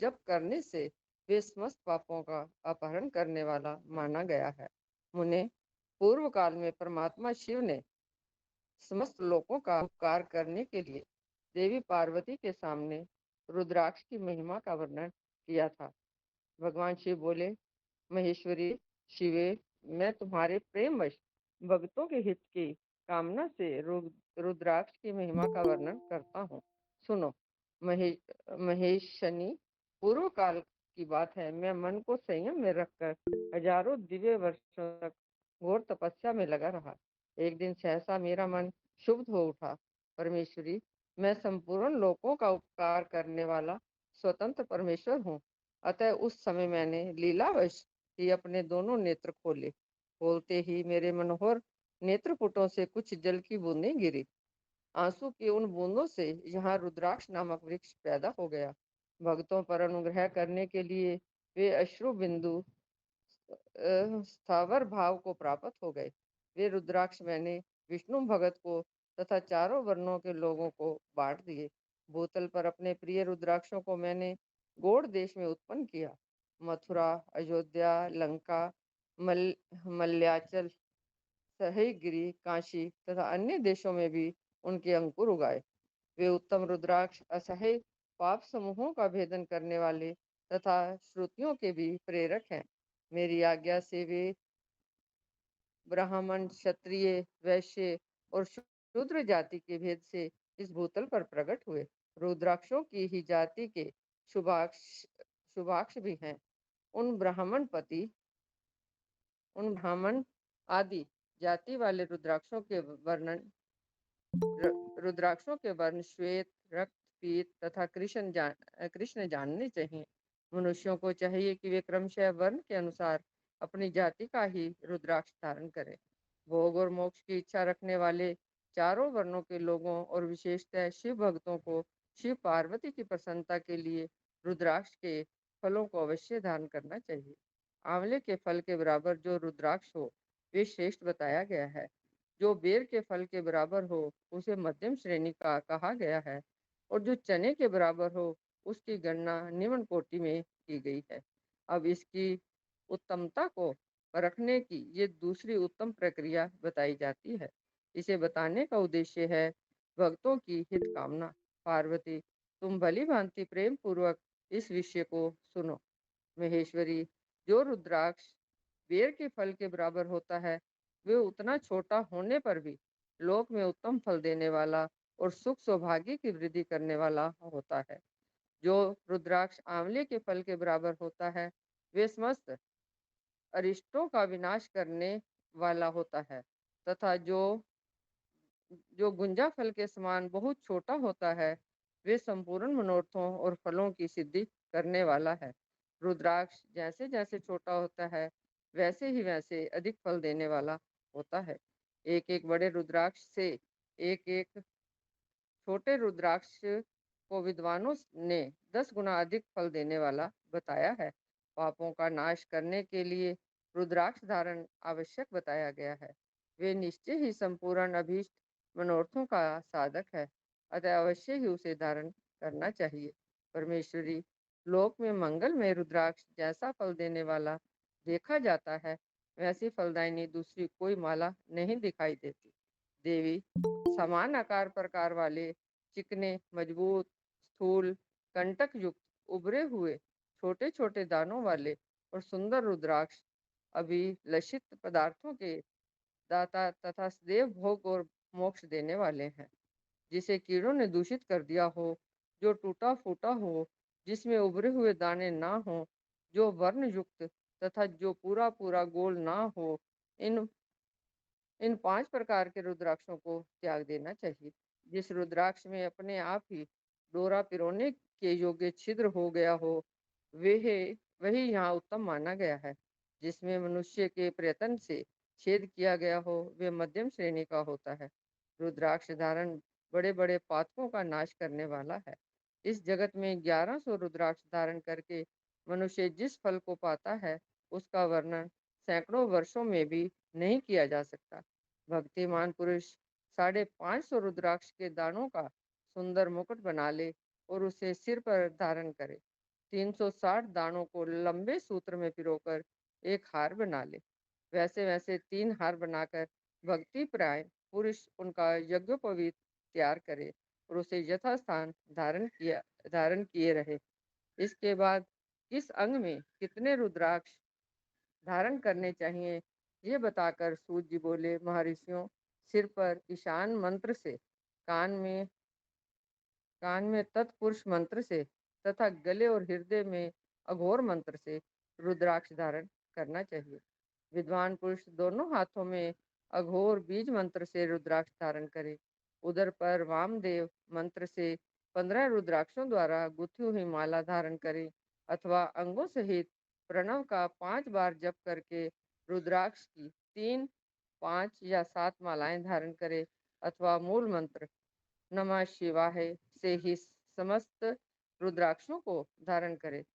जप करने से वे समस्त पापों का अपहरण करने वाला माना गया है। मुने, पूर्व काल में परमात्मा शिव ने समस्त लोगों का उपकार करने के लिए देवी पार्वती के सामने रुद्राक्ष की महिमा का वर्णन किया था। भगवान शिव बोले, महेश्वरी शिवे, मैं तुम्हारे प्रेमवश भक्तों के हित की कामना से रुद्राक्ष की महिमा का वर्णन करता हूँ। सुनो। महे महेशनी, पूर्व काल की बात है। मैं मन को संयम में रखकर हजारों दिव्य वर्षों तक घोर तपस्या में लगा रहा। एक दिन सहसा मेरा मन शुद्ध हो उठा। परमेश्वरी, मैं संपूर्ण लोकों का उपकार करने वाला स्वतंत्र परमेश्वर हूँ। अतः उस समय मैंने लीलावश ही अपने दोनों नेत्र खोले। खोलते ही मेरे मनोहर नेत्रपुटों से कुछ जल की बूंदें गिरी। आंसू की उन बूंदों से यहाँ रुद्राक्ष नामक वृक्ष पैदा हो गया। भक्तों पर अनुग्रह करने के लिए वे अश्रु बिंदु स्थावर भाव को प्राप्त हो गए। वे रुद्राक्ष मैंने विष्णु भगत को तथा चारों वर्णों के लोगों को बांट दिए। भूतल पर अपने प्रिय रुद्राक्षों को मैंने गौड़ देश में उत्पन्न किया। मथुरा, अयोध्या, लंका, मल्याचल, सह्यागिरी, काशी तथा अन्य देशों में भी उनके अंकुर उगाए। वे उत्तम रुद्राक्ष असह्य पाप समूहों का भेदन करने वाले तथा श्रुतियों के भी प्रेरक हैं। मेरी आज्ञा से वे ब्राह्मण, क्षत्रिय, वैश्य और शूद्र जाति के भेद से इस भूतल पर प्रकट हुए। रुद्राक्षों की ही जाति के शुभाक्ष शुभाक्ष भी हैं। उन ब्राह्मण पति उन ब्राह्मण आदि जाति वाले रुद्राक्षों के वर्ण श्वेत, रक्त, पीत तथा कृष्ण जानने चाहिए। मनुष्यों को चाहिए कि वे क्रमशः वर्ण के अनुसार अपनी जाति का ही रुद्राक्ष धारण करें। भोग और मोक्ष की इच्छा रखने वाले चारों वर्णों के लोगों और विशेषतः शिव भक्तों को शिव पार्वती की प्रसन्नता के लिए रुद्राक्ष के फलों को अवश्य धारण करना चाहिए। आंवले के फल के बराबर जो रुद्राक्ष हो, वे श्रेष्ठ बताया गया है। जो बेर के फल के बराबर हो, उसे मध्यम श्रेणी का कहा गया है, और जो चने के बराबर हो, उसकी गणना निम्न कोटि में की गई है। अब इसकी उत्तमता को परखने की ये दूसरी उत्तम प्रक्रिया बताई जाती है। इसे बताने का उद्देश्य है भक्तों की हित कामना। पार्वती, तुम भली भांति प्रेम पूर्वक इस विषय को सुनो। महेश्वरी, जो रुद्राक्ष बेर के फल के बराबर होता है, वे उतना छोटा होने पर भी लोक में उत्तम फल देने वाला और सुख सौभाग्य की वृद्धि करने वाला होता है। जो रुद्राक्ष आंवले के फल के बराबर होता है, वे समस्त अरिष्टों का विनाश करने वाला होता है, तथा जो जो गुंजा फल के समान बहुत छोटा होता है, वे संपूर्ण मनोरथों और फलों की सिद्धि करने वाला है। रुद्राक्ष जैसे जैसे छोटा होता है, वैसे ही वैसे अधिक फल देने वाला होता है। एक एक बड़े रुद्राक्ष से एक एक छोटे रुद्राक्ष को विद्वानों ने 10 गुना अधिक फल देने वाला बताया है। पापों का नाश करने के लिए रुद्राक्ष धारण आवश्यक बताया गया है। वे निश्चय ही संपूर्ण अभीष्ट मनोरथों का साधक है, अतः अवश्य ही उसे धारण करना चाहिए। परमेश्वरी, लोक में मंगल में रुद्राक्ष जैसा फल देने वाला देखा जाता है, वैसी फलदायिनी दूसरी कोई माला नहीं दिखाई देती। देवी, समान आकार प्रकार वाले चिकने, मजबूत, स्थूल, कंटक युक्त, उभरे हुए, छोटे छोटे दानों वाले और सुंदर रुद्राक्ष अभिलषित पदार्थों के दाता तथा सदैव भोग और मोक्ष देने वाले हैं। जिसे कीड़ों ने दूषित कर दिया हो, जो टूटा फूटा हो, जिसमें उभरे हुए दाने ना हो, जो वर्ण युक्त तथा जो पूरा पूरा गोल ना हो, इन इन 5 प्रकार के रुद्राक्षों को त्याग देना चाहिए। जिस रुद्राक्ष में अपने आप ही डोरा पिरोने के योग्य छिद्र हो गया हो, वह वही यहाँ उत्तम माना गया है। जिसमें मनुष्य के प्रयत्न से छेद किया गया हो, वे मध्यम श्रेणी का होता है। रुद्राक्ष धारण बड़े बड़े पातकों का नाश करने वाला है। इस जगत में 1100 रुद्राक्ष धारण करके मनुष्य जिस फल को पाता है, उसका वर्णन सैकड़ों वर्षों में भी नहीं किया जा सकता। भक्तिमान पुरुष 550 रुद्राक्ष के दानों का सुंदर मुकुट बना ले और उसे सिर पर धारण करे। 360 दानों को लंबे सूत्र में पिरोकर एक हार बना ले। वैसे वैसे 3 हार बनाकर भक्ति प्राय पुरुष उनका यज्ञोपवीत तैयार करे और उसे यथास्थान धारण किए रहे। इसके बाद किस अंग में कितने रुद्राक्ष धारण करने चाहिए, ये बताकर सूत जी बोले, महर्षियों, सिर पर ईशान मंत्र से, कान में तत्पुरुष मंत्र से तथा गले और हृदय में अघोर मंत्र से रुद्राक्ष धारण करना चाहिए। विद्वान पुरुष दोनों हाथों में अघोर बीज मंत्र से रुद्राक्ष धारण करे। उदर पर वामदेव मंत्र से 15 रुद्राक्षों द्वारा गुथी हुई माला धारण करे अथवा अंगों सहित प्रणव का 5 बार जप करके रुद्राक्ष की 3, 5 या 7 मालाएं धारण करे अथवा मूल मंत्र नमः शिवाय से ही समस्त रुद्राक्षों को धारण करे।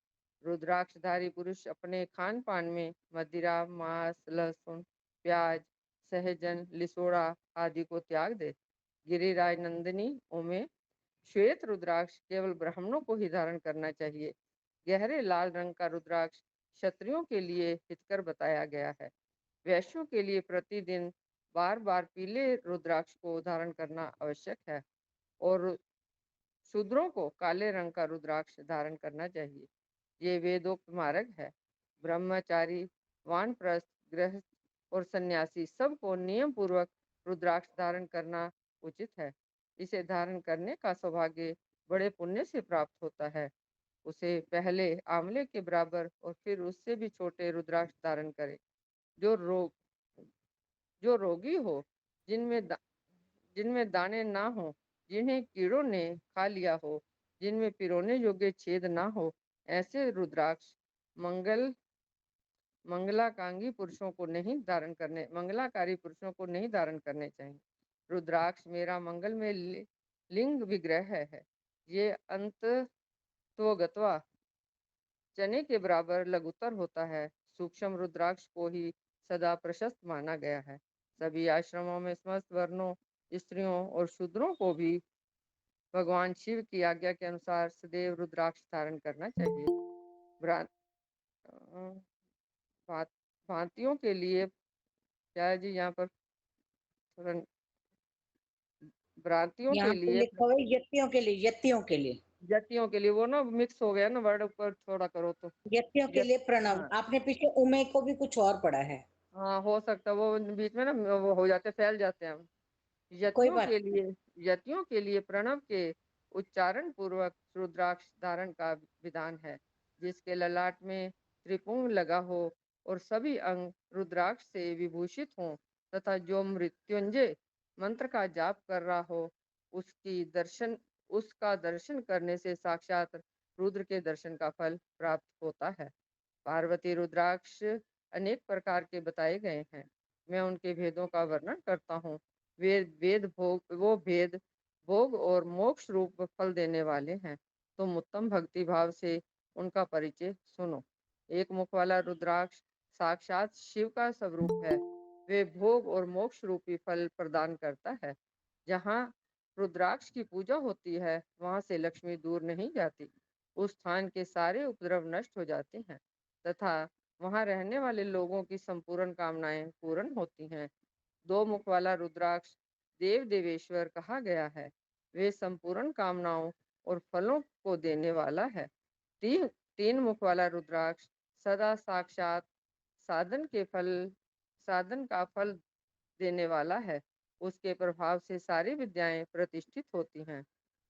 रुद्राक्षधारी पुरुष अपने खान पान में मदिरा, मांस, लहसुन, प्याज, सहजन, लिसोड़ा आदि को त्याग दे। गिरिराज नंदिनी में श्वेत रुद्राक्ष केवल ब्राह्मणों को ही धारण करना चाहिए। गहरे लाल रंग का रुद्राक्ष क्षत्रियों के लिए हितकर बताया गया है। वैश्यों के लिए प्रतिदिन बार बार पीले रुद्राक्ष को धारण करना आवश्यक है और शूद्रों को काले रंग का रुद्राक्ष धारण करना चाहिए। ये वेदोक्त मार्ग है। ब्रह्मचारी, वानप्रस्थ, गृहस्थ और सन्यासी सबको नियम पूर्वक रुद्राक्ष धारण करना उचित है। इसे धारण करने का सौभाग्य बड़े पुण्य से प्राप्त होता है। उसे पहले आंवले के बराबर और फिर उससे भी छोटे रुद्राक्ष धारण करे। जो रोग जो रोगी हो, जिनमें दाने ना हो, जिन्हें कीड़ों ने खा लिया हो, जिनमें पिरोने योग्य छेद ना हो, ऐसे रुद्राक्ष मंगलाकारी पुरुषों को नहीं धारण करने चाहिए। रुद्राक्ष मेरा मंगल में लिंग विग्रह है। ये अंतत्वगत्वा चने के बराबर लघुतर होता है। सूक्ष्म रुद्राक्ष को ही सदा प्रशस्त माना गया है। सभी आश्रमों में समस्त वर्णों, स्त्रियों और शूद्रों को भी भगवान शिव की आज्ञा के अनुसार सदैव रुद्राक्ष धारण करना चाहिए। भ्रा- अ, भात भांतियों के लिए क्या है जी यहाँ पर, थोड़ा भ्रांतियों के यहाँ पे लिए, लिखा हुआ है यतियों के लिए, यतियों के लिए। जातियों के लिए, वो ना मिक्स हो गया ना वर्ड, ऊपर थोड़ा करो तो। यतियों के जत लिए प्रणव, हाँ आपने पीछे उमे को भी कुछ और पढ़ा है। हाँ, हो सकता है वो बीच में ना वो हो जाते, फैल जाते हैं। कोई यतियों बात के लिए यतियों के लिए प्रणव के उच्चारण पूर्वक रुद्राक्ष धारण का विधान है। जिसके ललाट में त्रिपुंग लगा हो और सभी अंग रुद्राक्ष से विभूषित हों तथा जो मृत्युंजय मंत्र का जाप कर रहा हो, उसका दर्शन करने से साक्षात रुद्र के दर्शन का फल प्राप्त होता है। पार्वती रुद्राक्ष अनेक प्रकार के बताए गए हैं। मैं उनके भेदों का वर्णन करता हूँ। वो भेद भोग और मोक्ष रूप फल देने वाले हैं। तुम उत्तम भक्ति भाव से उनका परिचय सुनो। एक मुख वाला रुद्राक्ष साक्षात शिव का स्वरूप है। वे भोग और मोक्ष रूपी फल प्रदान करता है। जहाँ रुद्राक्ष की पूजा होती है, वहां से लक्ष्मी दूर नहीं जाती। उस स्थान के सारे उपद्रव नष्ट हो जाते हैं तथा वहां रहने वाले लोगों की संपूर्ण कामनाएं पूर्ण होती हैं। 2 मुख वाला रुद्राक्ष देव देवेश्वर कहा गया है। वे संपूर्ण कामनाओं और फलों को देने वाला है। तीन मुख वाला रुद्राक्ष सदा साक्षात साधन के फल साधन का फल देने वाला है। उसके प्रभाव से सारी विद्याएं प्रतिष्ठित होती हैं।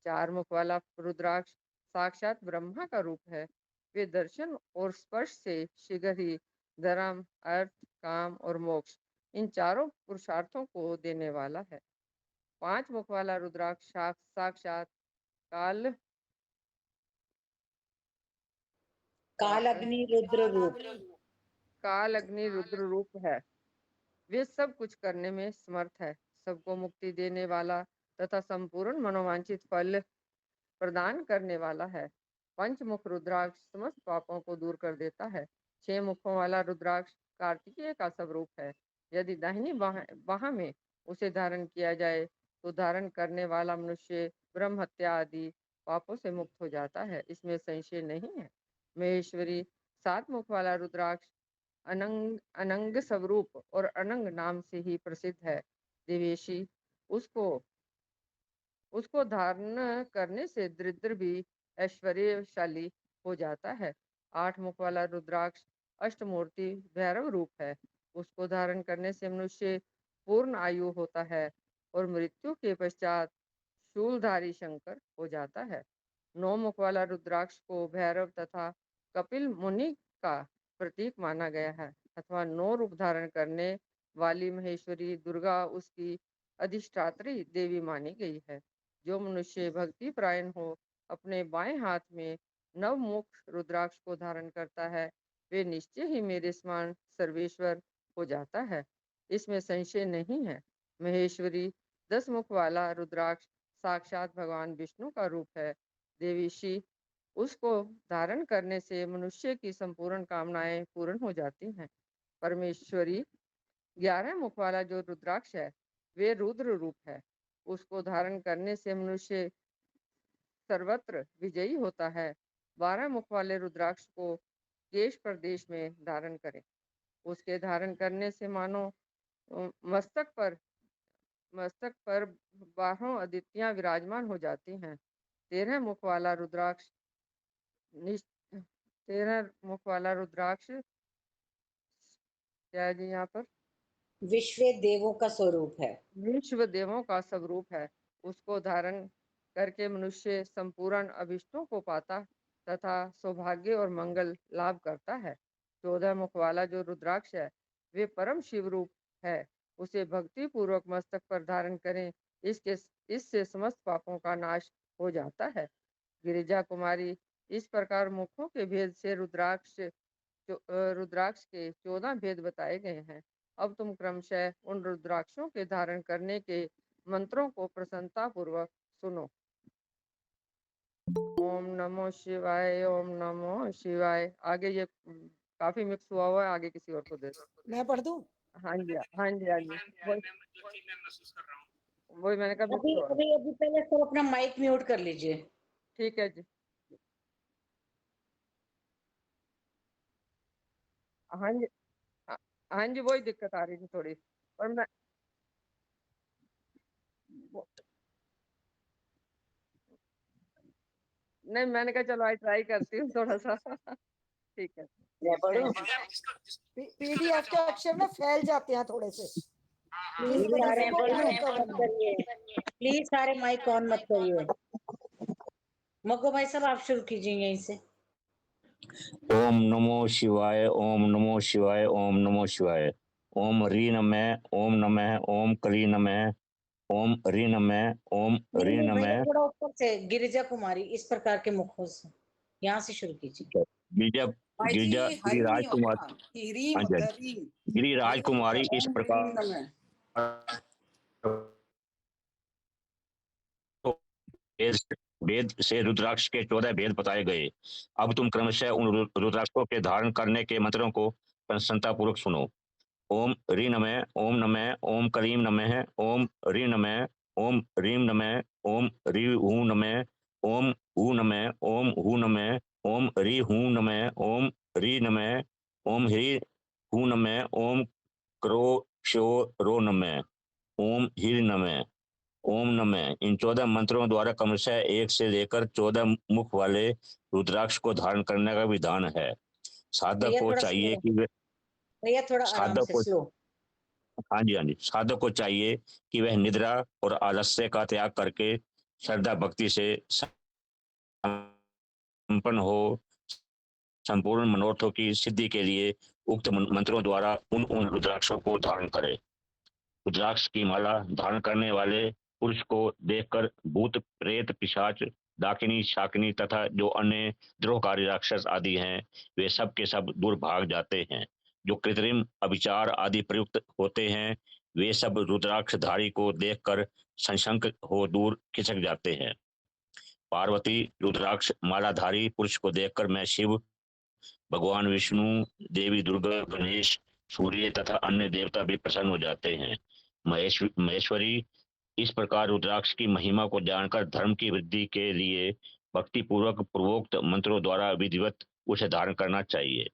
4 मुख वाला रुद्राक्ष साक्षात ब्रह्मा का रूप है। वे दर्शन और स्पर्श से शीघ्र ही धर्म, अर्थ, काम और मोक्ष, इन चारों पुरुषार्थों को देने वाला है। 5 मुख वाला रुद्राक्ष साक्षात काल काल अग्नि रुद्र रूप। काल अग्नि रुद्र रूप है। वे सब कुछ करने में समर्थ है। सबको मुक्ति देने वाला तथा संपूर्ण मनोवांछित फल प्रदान करने वाला है। पंचमुख रुद्राक्ष समस्त पापों को दूर कर देता है। 6 मुखों वाला रुद्राक्ष कार्तिकेय का स्वरूप है। यदि दाहिनी बाह में उसे धारण किया जाए तो धारण करने वाला मनुष्य ब्रह्म हत्या आदि पापों से मुक्त हो जाता है। इसमें संशय नहीं है। महेश्वरी 7 मुख वाला रुद्राक्ष अनंग अनंग स्वरूप और अनंग नाम से ही प्रसिद्ध है। देवेशी उसको उसको धारण करने से दरिद्र भी ऐश्वर्यशाली हो जाता है। 8 मुख वाला रुद्राक्ष अष्टमूर्ति भैरव रूप है। उसको धारण करने से मनुष्य पूर्ण आयु होता है और मृत्यु के पश्चात शूलधारी शंकर हो जाता है। 9 मुख वाला रुद्राक्ष को भैरव तथा कपिल मुनि का प्रतीक माना गया है अथवा 9 रूप धारण करने वाली महेश्वरी दुर्गा उसकी अधिष्ठात्री देवी मानी गई है। जो मनुष्य भक्ति परायण हो अपने बाएं हाथ में नवमुख रुद्राक्ष को धारण करता है वे निश्चय ही मेरे समान सर्वेश्वर हो जाता है, इसमें संशय नहीं है। महेश्वरी 10 मुख वाला रुद्राक्ष साक्षात भगवान विष्णु का रूप है। देवीशी उसको धारण करने से मनुष्य की संपूर्ण कामनाएं पूर्ण हो जाती हैं। परमेश्वरी 11 मुख वाला जो रुद्राक्ष है वे रुद्र रूप है। उसको धारण करने से मनुष्य सर्वत्र विजयी होता है। 12 मुख वाले रुद्राक्ष को देश प्रदेश में धारण करें। उसके धारण करने से मानो मस्तक पर 12 अदितियां विराजमान हो जाती हैं। 13 मुख वाला रुद्राक्ष 13 मुख वाला रुद्राक्ष क्या है जी यहाँ पर विश्व देवों का स्वरूप है। विश्व देवों का स्वरूप है। उसको धारण करके मनुष्य संपूर्ण अभिष्टों को पाता तथा सौभाग्य और मंगल लाभ करता है। 14 मुख वाला जो रुद्राक्ष है वे परम शिव रूप है। उसे भक्ति पूर्वक मस्तक पर धारण करें, इससे समस्त पापों का नाश हो जाता है। गिरिजा कुमारी इस प्रकार मुखों के भेद से रुद्राक्ष के 14 भेद बताए गए हैं। अब तुम क्रमशः उन रुद्राक्षों के धारण करने के मंत्रों को प्रसन्नता पूर्वक सुनो। ओम नमो शिवाय, ओम नमो शिवाय। आगे ये काफी मिक्स हुआ है, आगे किसी और को दे दो। मैं पढ़ दूं? हाँ जी, हाँ जी, हाँ जी, वही मैंने कहा मिक्स हुआ। अभी पहले सब अपना माइक म्यूट कर लीजिए। ठीक है जी। हाँ जी, हाँ जी, वही दिक्कत आ रही थी थोड़ी, और मैं नहीं, मैंने कहा चलो आज ट्राई करती हूँ थोड़ा सा। ठीक है, मैं पढ़ूं? पीडीएफ के अक्षर ना फैल जाते हैं थोड़े से, इस वजह से वो म्यूट कर रहा हूं। प्लीज सारे माइक ऑन मत करिए। मग्गो भाई साहब आप शुरू कीजिए यहीं से। ओम नमो शिवाय, ओम नमो शिवाय, ओम नमो शिवाय। ओम री नमः, ओम नमः, ओम कली नमः, ओम री नमः, ओम री नहीं, भैया नमः। थोड़ा ऊपर से गिरिजा कुमारी इस प्रकार के मुखों से यहाँ से शुरू कीजिए। गिरिजा गिरिजा गिरिराज कुमार, हाँ जी, गिरिराज कुमारी इस प्रकार वेद से रुद्राक्ष के 14 भेद बताए गए। अब तुम क्रमशः उन रुद्राक्षों के धारण करने के मंत्रों को प्रसन्नता पूर्वक सुनो। ओम री नमः, ओम नमः, ओम करीम नमः, ओम री नमः, ओम रीम नमः, ओम री हूं नमः, ओम हू नमः, ओम हू नमः, ओम री हूं नमः, ओम री नमः, ओम ह्री हूं नमः, ओम क्रो शो रो नमः, ओम हीर नमः, ओम नमः। इन 14 मंत्रों द्वारा क्रमशः 1 से लेकर 14 मुख वाले रुद्राक्ष को धारण करने का विधान है। साधक को चाहिए कि भैया थोड़ा आराम से स्लो। हाँ जी, हाँ जी, साधक को चाहिए कि वह निद्रा और आलस्य का त्याग करके श्रद्धा भक्ति से संपन्न हो संपूर्ण मनोरथों की सिद्धि के लिए उक्त मंत्रों द्वारा उन रुद्राक्षों को धारण करे। रुद्राक्ष की माला धारण करने वाले पुरुष को देखकर भूत प्रेत पिशाच डाकिनी शाकिनी तथा जो अन्य द्रोहकारी राक्षस आदि हैं वे सब के सब दूर भाग जाते हैं। जो कृत्रिम अभिचार आदि प्रयुक्त होते हैं वे सब रुद्राक्षधारी को देखकर संशंक हो दूर खिसक जाते हैं। पार्वती रुद्राक्ष मालाधारी पुरुष को देखकर मैं शिव, भगवान विष्णु, देवी दुर्गा, गणेश, सूर्य तथा अन्य देवता भी प्रसन्न हो जाते हैं। महेश्वरी इस प्रकार रुद्राक्ष की महिमा को जानकर धर्म की वृद्धि के लिए भक्ति पूर्वक पूर्वोक्त मंत्रों द्वारा विधिवत उसे धारण करना चाहिए।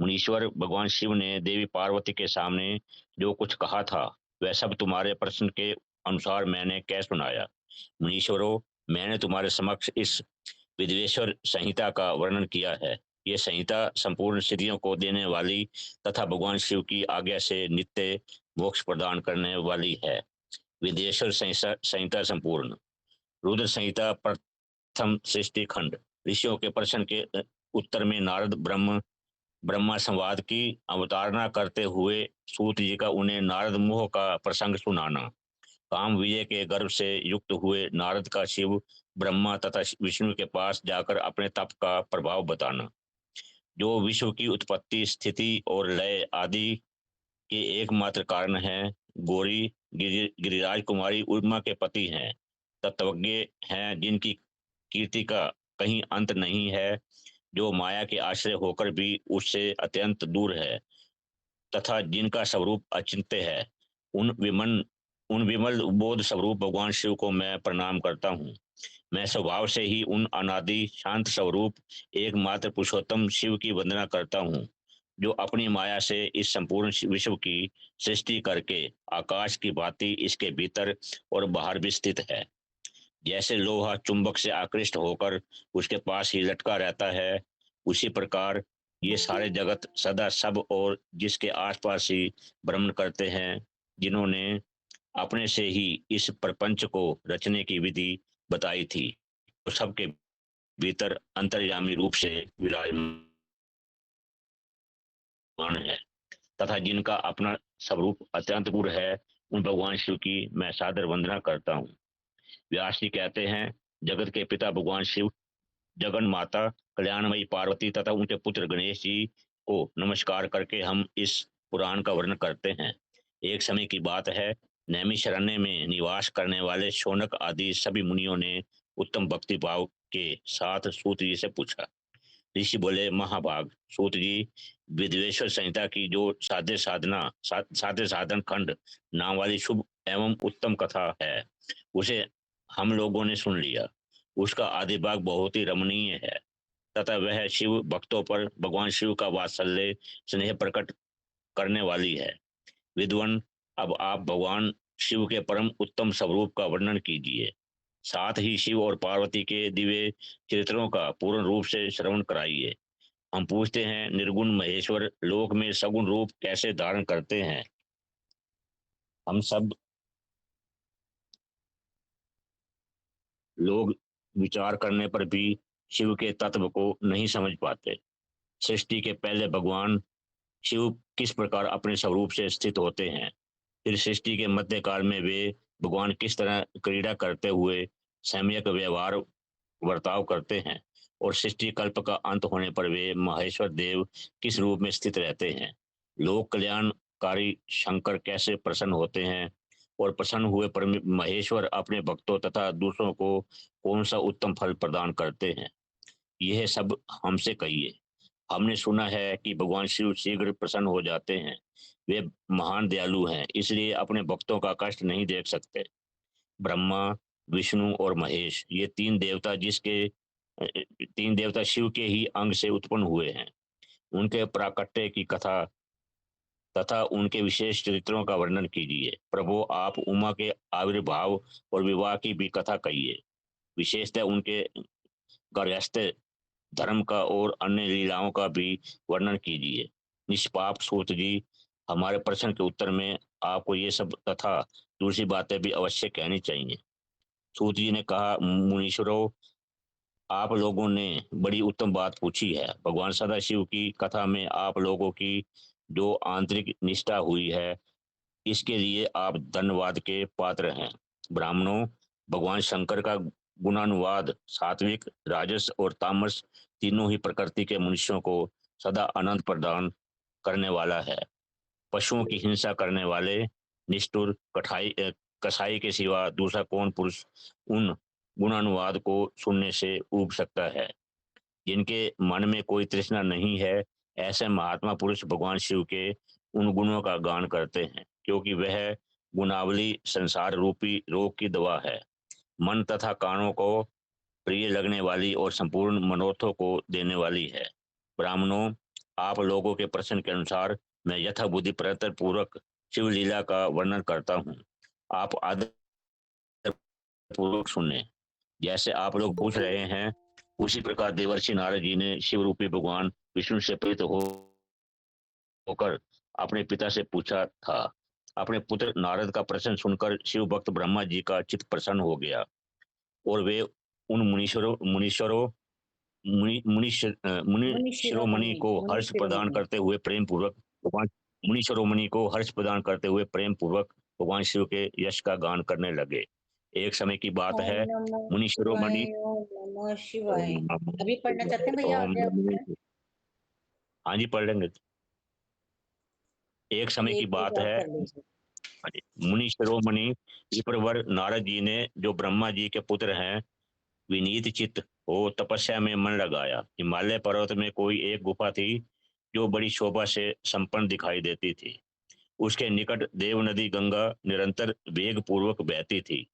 मुनीश्वर भगवान शिव ने देवी पार्वती के सामने जो कुछ कहा था वह सब तुम्हारे प्रश्न के अनुसार मैंने कह सुनाया। मुनीश्वरों, मैंने तुम्हारे समक्ष इस विद्वेश्वर संहिता का वर्णन किया है। ये संहिता संपूर्ण सिद्धियों को देने वाली तथा भगवान शिव की आज्ञा से नित्य मोक्ष प्रदान करने वाली है। विद्वेश्वर संहिता संपूर्ण। रुद्र संहिता प्रथम सृष्टि खंड। ऋषियों के प्रश्न के उत्तर में नारद ब्रह्मा संवाद की अवतारणा करते हुए सूत जी का उन्हें नारद मोह का प्रसंग सुनाना। काम विजय के गर्भ से युक्त हुए नारद का शिव, ब्रह्मा तथा विष्णु के पास जाकर अपने तप का प्रभाव बताना, जो विश्व की उत्पत्ति, स्थिति और लय आदि के एकमात्र कारण है। गौरी गिरिराज कुमारी उमा के पति हैं, तत्वज्ञ हैं, जिनकी कीर्ति का कहीं अंत नहीं है, जो माया के आश्रय होकर भी उससे अत्यंत दूर है तथा जिनका स्वरूप अचिंत्य है। उन विमल बोध स्वरूप भगवान शिव को मैं प्रणाम करता हूँ। मैं स्वभाव से ही उन अनादि शांत स्वरूप एकमात्र पुरुषोत्तम शिव की वंदना करता हूँ, जो अपनी माया से इस संपूर्ण विश्व की सृष्टि करके आकाश की भांति इसके भीतर और बाहर भी स्थित है। जैसे लोहा चुंबक से आकृष्ट होकर उसके पास ही लटका रहता है, उसी प्रकार ये सारे जगत सदा सब और जिसके आसपास ही भ्रमण करते हैं, जिन्होंने अपने से ही इस प्रपंच को रचने की विधि बताई थी, तो सबके भीतर अंतर्यामी रूप से विराजमान है तथा जिनका अपना स्वरूप अत्यंत दूर है, उन भगवान शिव की मैं सादर वंदना करता हूँ। व्यास जी कहते हैं, जगत के पिता भगवान शिव, जगन माता कल्याणमयी पार्वती तथा उनके पुत्र गणेश जी को नमस्कार करके हम इस पुराण का वर्णन करते हैं। एक समय की बात है, नैमिषारण्य में निवास करने वाले शौनक आदि सभी मुनियों ने उत्तम भक्ति भाव के साथ सूत जी से पूछा। ऋषि बोले, महाभाग सूत जी, विद्वेश्वर संहिता की जो साध्य साधन खंड नाम वाली शुभ एवं उत्तम कथा है, उसे हम लोगों ने सुन लिया। उसका आदि भाग बहुत ही रमणीय है तथा वह शिव भक्तों पर भगवान शिव का वात्सल्य स्नेह प्रकट करने वाली है। विद्वान, अब आप भगवान शिव के परम उत्तम स्वरूप का वर्णन कीजिए, साथ ही शिव और पार्वती के दिव्य चरित्रों का पूर्ण रूप से श्रवण कराइए। हम पूछते हैं, निर्गुण महेश्वर लोक में सगुण रूप कैसे धारण करते हैं? हम सब लोग विचार करने पर भी शिव के तत्व को नहीं समझ पाते। सृष्टि के पहले भगवान शिव किस प्रकार अपने स्वरूप से स्थित होते हैं, फिर सृष्टि के मध्यकाल में वे भगवान किस तरह क्रीड़ा करते हुए सम्यक व्यवहार वर्ताव करते हैं, और सृष्टि कल्प का अंत होने पर वे महेश्वर देव किस रूप में स्थित रहते हैं। लोक कल्याणकारी शंकर कैसे प्रसन्न होते हैं, और प्रसन्न हुए पर महेश्वर अपने भक्तों तथा दूसरों को कौन सा उत्तम फल प्रदान करते हैं, यह सब हमसे कहिए। हमने सुना है कि भगवान शिव शीघ्र प्रसन्न हो जाते हैं। वे महान दयालु हैं, इसलिए अपने भक्तों का कष्ट नहीं देख सकते। ब्रह्मा, विष्णु और महेश, ये तीन देवता शिव के ही अंग से उत्पन्न हुए हैं। उनके प्राकट्य की कथा तथा उनके विशेष चरित्रों का वर्णन कीजिए। प्रभु, आप उमा के आविर्भाव और विवाह की भी कथा कहिए। विशेषतः उनके गृहस्थ धर्म का और अन्य लीलाओं का भी वर्णन कीजिए। निष्पाप सूत जी, हमारे प्रश्न के उत्तर में आपको ये सब तथा दूसरी बातें भी अवश्य कहनी चाहिए। सूत जी ने कहा, मुनीश्वरों, आप लोगों ने बड़ी उत्तम बात पूछी है। भगवान सदाशिव की कथा में आप लोगों की जो आंतरिक निष्ठा हुई है, इसके लिए आप धन्यवाद के पात्र हैं। ब्राह्मणों, भगवान शंकर का गुणानुवाद सात्विक, राजस और तामस तीनों ही प्रकृति के मनुष्यों को सदा आनंद प्रदान करने वाला है। पशुओं की हिंसा करने वाले निष्ठुर कसाई के सिवा दूसरा कौन पुरुष उन गुणानुवाद को सुनने से ऊब सकता है? जिनके मन में कोई तृष्णा नहीं है, ऐसे महात्मा पुरुष भगवान शिव के उन गुणों का गान करते हैं, क्योंकि वह गुणावली संसार रूपी रोग की दवा है। मन तथा कानों को प्रिय लगने वाली और संपूर्ण मनोरथों को देने वाली है। ब्राह्मणों, आप लोगों के प्रश्न के अनुसार मैं यथाबुद्धि प्रयत्न पूर्वक शिव लीला का वर्णन करता हूँ। आप आदर पूर्वक सुने। जैसे आप लोग पूछ रहे हैं, उसी प्रकार देवर्षि नारद जी ने शिव रूपी भगवान विष्णु से प्रेरित होकर अपने पिता से पूछा था। अपने पुत्र नारद का प्रश्न सुनकर शिव भक्त ब्रह्मा जी का चित्त प्रसन्न हो गया और वे उन मुनि शिरोमणि को हर्ष प्रदान करते हुए प्रेम पूर्वक भगवान शिव के यश का गान करने लगे। एक समय की बात है, मुनि शिरोमणि ओम नमः शिवाय। ओम नमः अभी पढ़ना चाहते हैं भैया? ओम आगे आप नमः। पढ़ें। हाँ जी, पढ़ लेंगे। एक समय की एक पेज बात आप है, पढ़ लीजिए। मुनि शिरोमणि विप्रवर नारद जी ने, जो ब्रह्मा जी के पुत्र हैं, विनीत चित्त हो तपस्या में मन लगाया। हिमालय पर्वत में कोई एक गुफा थी जो बड़ी शोभा से संपन्न दिखाई देती थी। उसके निकट देव नदी गंगा निरंतर वेग पूर्वक बहती थी।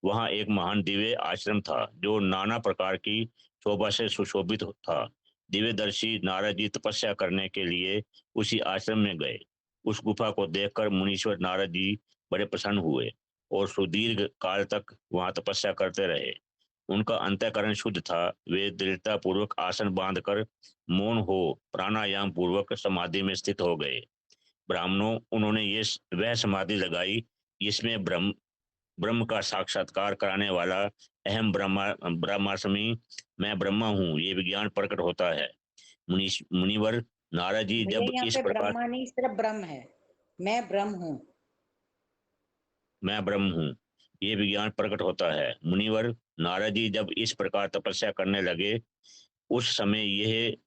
वहां एक महान दिव्य आश्रम था जो नाना प्रकार की शोभा से सुशोभित था। दिव्यदर्शी नारद जी तपस्या करने के लिए उसी आश्रम में गए। उस गुफा को देखकर मुनीश्वर नारद जी बड़े प्रसन्न हुए और सुदीर्घ काल तक वहां तपस्या करते रहे। उनका अंतःकरण शुद्ध था। वे दृढ़ता पूर्वक आसन बांधकर मौन हो प्राणायाम पूर्वक समाधि में स्थित हो गए। ब्राह्मणों, उन्होंने ये वह समाधि लगाई जिसमें ब्रह्म ब्रह्म का साक्षात्कार कराने वाला अहम ब्रह्मास्मि, मैं ब्रह्मा हूँ, ये विज्ञान प्रकट होता है। मुनिवर नारद जी भैया जब यहाँ इस पे प्रकार ब्रह्मा नहीं, सिर्फ ब्रह्म है। मैं ब्रह्म हूँ। मैं ब्रह्म हूँ, ये विज्ञान प्रकट होता है। मुनिवर नारद जी जब इस प्रकार तपस्या करने लगे, उस समय यह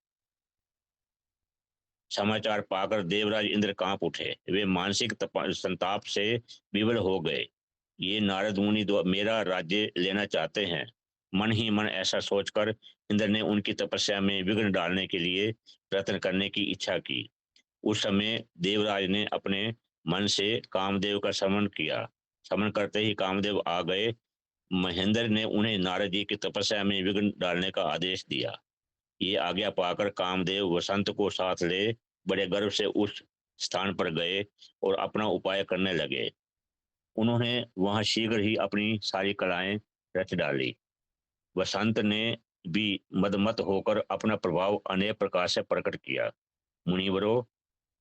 समाचार पाकर देवराज इंद्र कांप उठे। वे मानसिक संताप से विवल हो गए। ये नारद मुनि मेरा राज्य लेना चाहते हैं। मन ही मन ऐसा सोचकर इंद्र ने उनकी तपस्या में विघ्न डालने के लिए प्रयत्न करने की इच्छा की। उस समय देवराज ने अपने मन से कामदेव का समन किया। समन करते ही कामदेव आ गए। महेंद्र ने उन्हें नारद जी की तपस्या में विघ्न डालने का आदेश दिया। ये आज्ञा पाकर कामदेव वसंत को साथ ले बड़े गर्व से उस स्थान पर गए और अपना उपाय करने लगे। उन्होंने वहां शीघ्र ही अपनी सारी कलाएं रच डाली। वसंत ने भी मदमत होकर अपना प्रभाव अनेक प्रकार से प्रकट किया। मुनिवरों,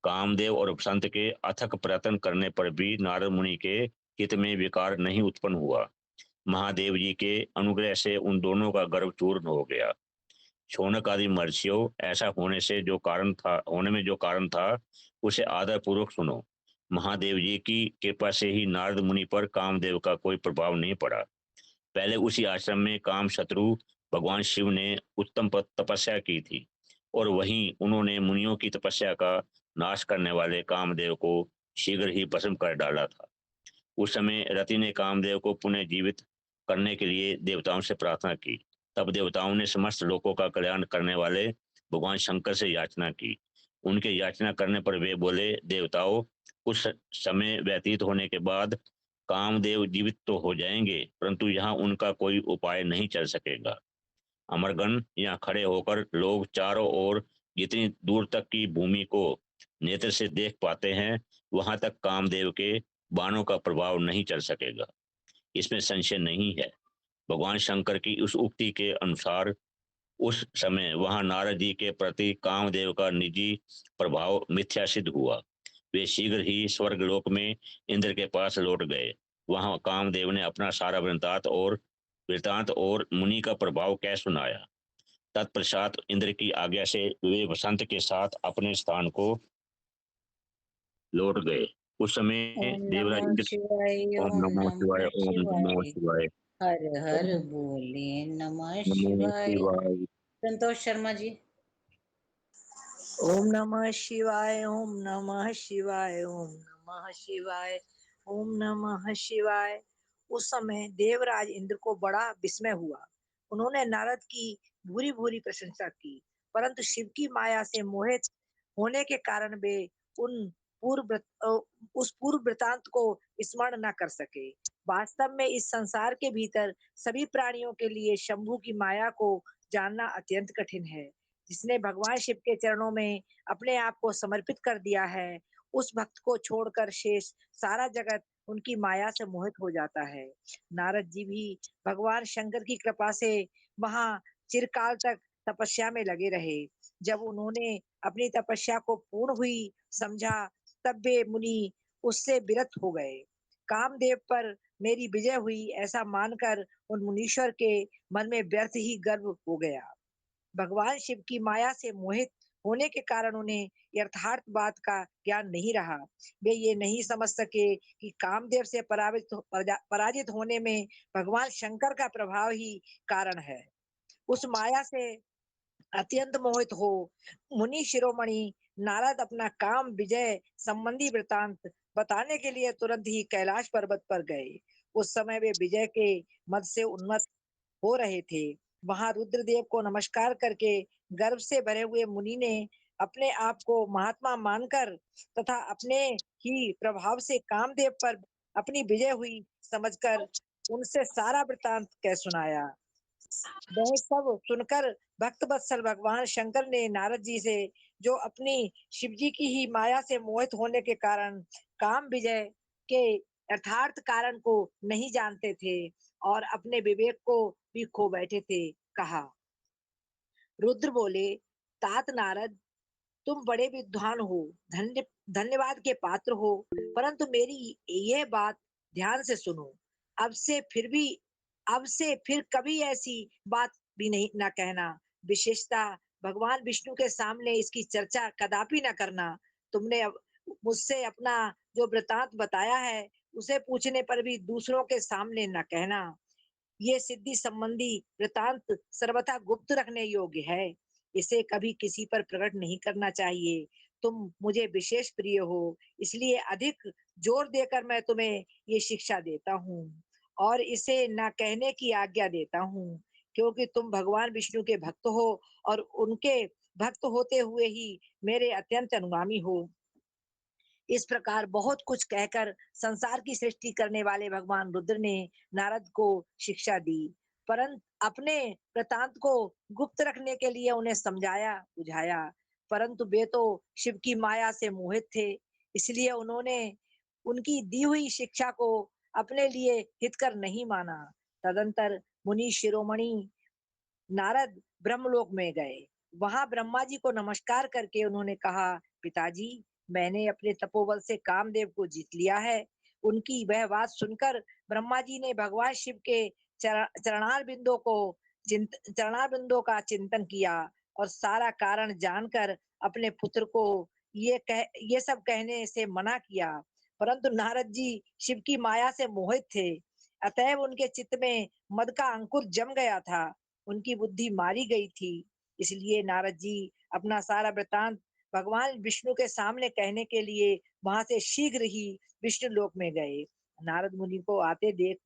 कामदेव और वसंत के अथक प्रयत्न करने पर भी नारद मुनि के हित में विकार नहीं उत्पन्न हुआ। महादेव जी के अनुग्रह से उन दोनों का गर्व चूर्ण हो गया। शौनक आदि महर्षियों, ऐसा होने में जो कारण था उसे आदर पूर्वक सुनो। महादेव जी की कृपा से ही नारद मुनि पर कामदेव का कोई प्रभाव नहीं पड़ा। पहले उसी आश्रम में काम शत्रु भगवान शिव ने उत्तम तपस्या की थी और वहीं उन्होंने मुनियों की तपस्या का नाश करने वाले कामदेव को शीघ्र ही भस्म कर डाला था। उस समय रति ने कामदेव को पुनः जीवित करने के लिए देवताओं से प्रार्थना की। तब देवताओं ने समस्त लोकों का कल्याण करने वाले भगवान शंकर से याचना की। उनके याचना करने पर वे बोले, देवताओं, कुछ समय व्यतीत होने के बाद कामदेव जीवित तो हो जाएंगे, परंतु यहाँ उनका कोई उपाय नहीं चल सकेगा। अमरगण, यहाँ खड़े होकर लोग चारों ओर जितनी दूर तक की भूमि को नेत्र से देख पाते हैं, वहां तक कामदेव के बाणों का प्रभाव नहीं चल सकेगा, इसमें संशय नहीं है। भगवान शंकर की उस उक्ति के अनुसार उस समय वहां नारद जी के प्रति कामदेव का निजी प्रभाव मिथ्या सिद्ध हुआ। वे शीघ्र ही स्वर्गलोक में इंद्र के पास लौट गए। वहां कामदेव ने अपना सारा वृतांत और मुनि का प्रभाव कह सुनाया। तत्पश्चात इंद्र की आज्ञा से वे वसंत के साथ अपने स्थान को लौट गए। उस समय ओम देवराज नमः इंद्र, शिवाय। ओम ओम नमो शिवाय, नमः ओम नमो शिवाय। शिवाय, हर हर ओम बोले नमः नमो शिवाय। शिवाय। संतोष शर्मा जी। ओम नमः शिवाय। ओम नमः शिवाय। ओम नमः शिवाय। ओम नमः शिवाय। उस समय देवराज इंद्र को बड़ा विस्मय हुआ। उन्होंने नारद की भूरी भूरी प्रशंसा की, परंतु शिव की माया से मोहित होने के कारण वे उन उस पूर्व वृतांत को स्मरण न कर सके। वास्तव में इस संसार के भीतर सभी प्राणियों के लिए शंभु की माया को जानना अत्यंत कठिन है। जिसने भगवान शिव के चरणों में अपने आप को समर्पित कर दिया है, उस भक्त को छोड़कर शेष सारा जगत उनकी माया से मोहित हो जाता है। नारद जी भी भगवान शंकर की कृपा से वहां चिरकाल तक तपस्या में लगे रहे। जब उन्होंने अपनी तपस्या को पूर्ण हुई समझा, तब वे मुनि उससे विरत हो गए। कामदेव पर मेरी विजय हुई ऐसा मानकर उन मुनीश्वर के मन में व्यर्थ ही गर्व हो गया। भगवान शिव की माया से मोहित होने के कारण उन्हें यथार्थ बात का ज्ञान नहीं रहा। वे ये नहीं समझ सके कि कामदेव से पराजित होने में भगवान शंकर का प्रभाव ही कारण है। उस माया से अत्यंत मोहित हो मुनि शिरोमणि नारद अपना काम विजय संबंधी वृतांत बताने के लिए तुरंत ही कैलाश पर्वत पर गए। उस समय वे विजय के मद से उन्मत्त हो रहे थे। वहां रुद्रदेव को नमस्कार करके गर्व से भरे हुए मुनि ने अपने आप को महात्मा मानकर तथा अपने ही प्रभाव से कामदेव पर अपनी विजय हुई समझकर उनसे सारा वृतांत कह सुनाया। वह सब सुनकर भक्त वत्सल भगवान शंकर ने नारद जी से, जो अपनी शिव जी की ही माया से मोहित होने के कारण काम विजय के यथार्थ कारण को नहीं जानते थे और अपने विवेक को भी खो बैठे थे, कहा। रुद्र बोले, तात नारद, तुम बड़े विद्वान हो, धन्यवाद के पात्र हो, परंतु मेरी यह बात ध्यान से सुनो। अब से फिर भी अब से फिर कभी ऐसी बात भी नहीं ना कहना। विशेषता भगवान विष्णु के सामने इसकी चर्चा कदापि ना करना। तुमने अब मुझसे अपना जो वृतांत बताया है उसे पूछने पर भी दूसरों के सामने न कहना। ये सिद्धि संबंधी वृतांत सर्वथा गुप्त रखने योग्य है। इसे कभी किसी पर प्रकट नहीं करना चाहिए। तुम मुझे विशेष प्रिय हो, इसलिए अधिक जोर देकर मैं तुम्हें ये शिक्षा देता हूँ और इसे न कहने की आज्ञा देता हूँ, क्योंकि तुम भगवान विष्णु के भक्त हो और उनके भक्त होते हुए ही मेरे अत्यंत अनुगामी हो। इस प्रकार बहुत कुछ कहकर संसार की सृष्टि करने वाले भगवान रुद्र ने नारद को शिक्षा दी, परंतु अपने वृतांत को गुप्त रखने के लिए उन्हें समझाया बुझाया। परंतु वे तो शिव की माया से मोहित थे, इसलिए उन्होंने उनकी दी हुई शिक्षा को अपने लिए हितकर नहीं माना। तदंतर मुनि शिरोमणि नारद ब्रह्मलोक में गए। वहां ब्रह्मा जी को नमस्कार करके उन्होंने कहा, पिताजी, मैंने अपने तपोबल से कामदेव को जीत लिया है। उनकी वह बात सुनकर ब्रह्मा जी ने भगवान शिव के चरणार बिंदों को चरणार बिंदों का चिंतन किया और सारा कारण जानकर अपने पुत्र को ये सब कहने से मना किया। परंतु नारद जी शिव की माया से मोहित थे, अतएव उनके चित्त में मद का अंकुर जम गया था, उनकी बुद्धि मारी गई थी। इसलिए नारद जी अपना सारा वृतांत भगवान विष्णु के सामने कहने के लिए वहां से शीघ्र ही विष्णु लोक में गए। नारद मुनि को आते देख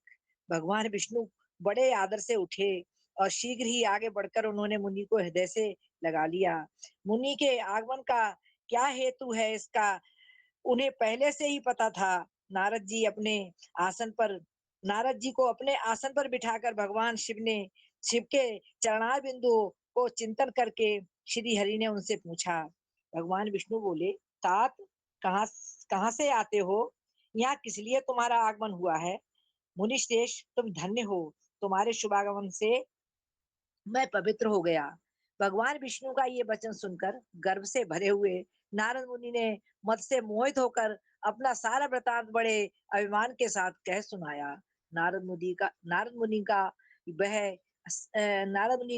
भगवान विष्णु बड़े आदर से उठे और शीघ्र ही आगे बढ़कर उन्होंने मुनि को हृदय से लगा लिया। मुनि के आगमन का क्या हेतु है इसका उन्हें पहले से ही पता था। नारद जी अपने आसन पर नारद जी को अपने आसन पर बिठाकर भगवान शिव के चरणार बिंदु को चिंतन करके श्री हरि ने उनसे पूछा। भगवान विष्णु बोले, तात, कहाँ कहाँ से आते हो? यहाँ किस लिए तुम्हारा आगमन हुआ है? मुनि श्रेष्ठ, तुम धन्य हो, तुम्हारे शुभागमन से मैं पवित्र हो गया। भगवान विष्णु का ये वचन सुनकर गर्व से भरे हुए नारद मुनि ने मद से मोहित होकर अपना सारा वृतांत बड़े अभिमान के साथ कह सुनाया। वह नारद मुनि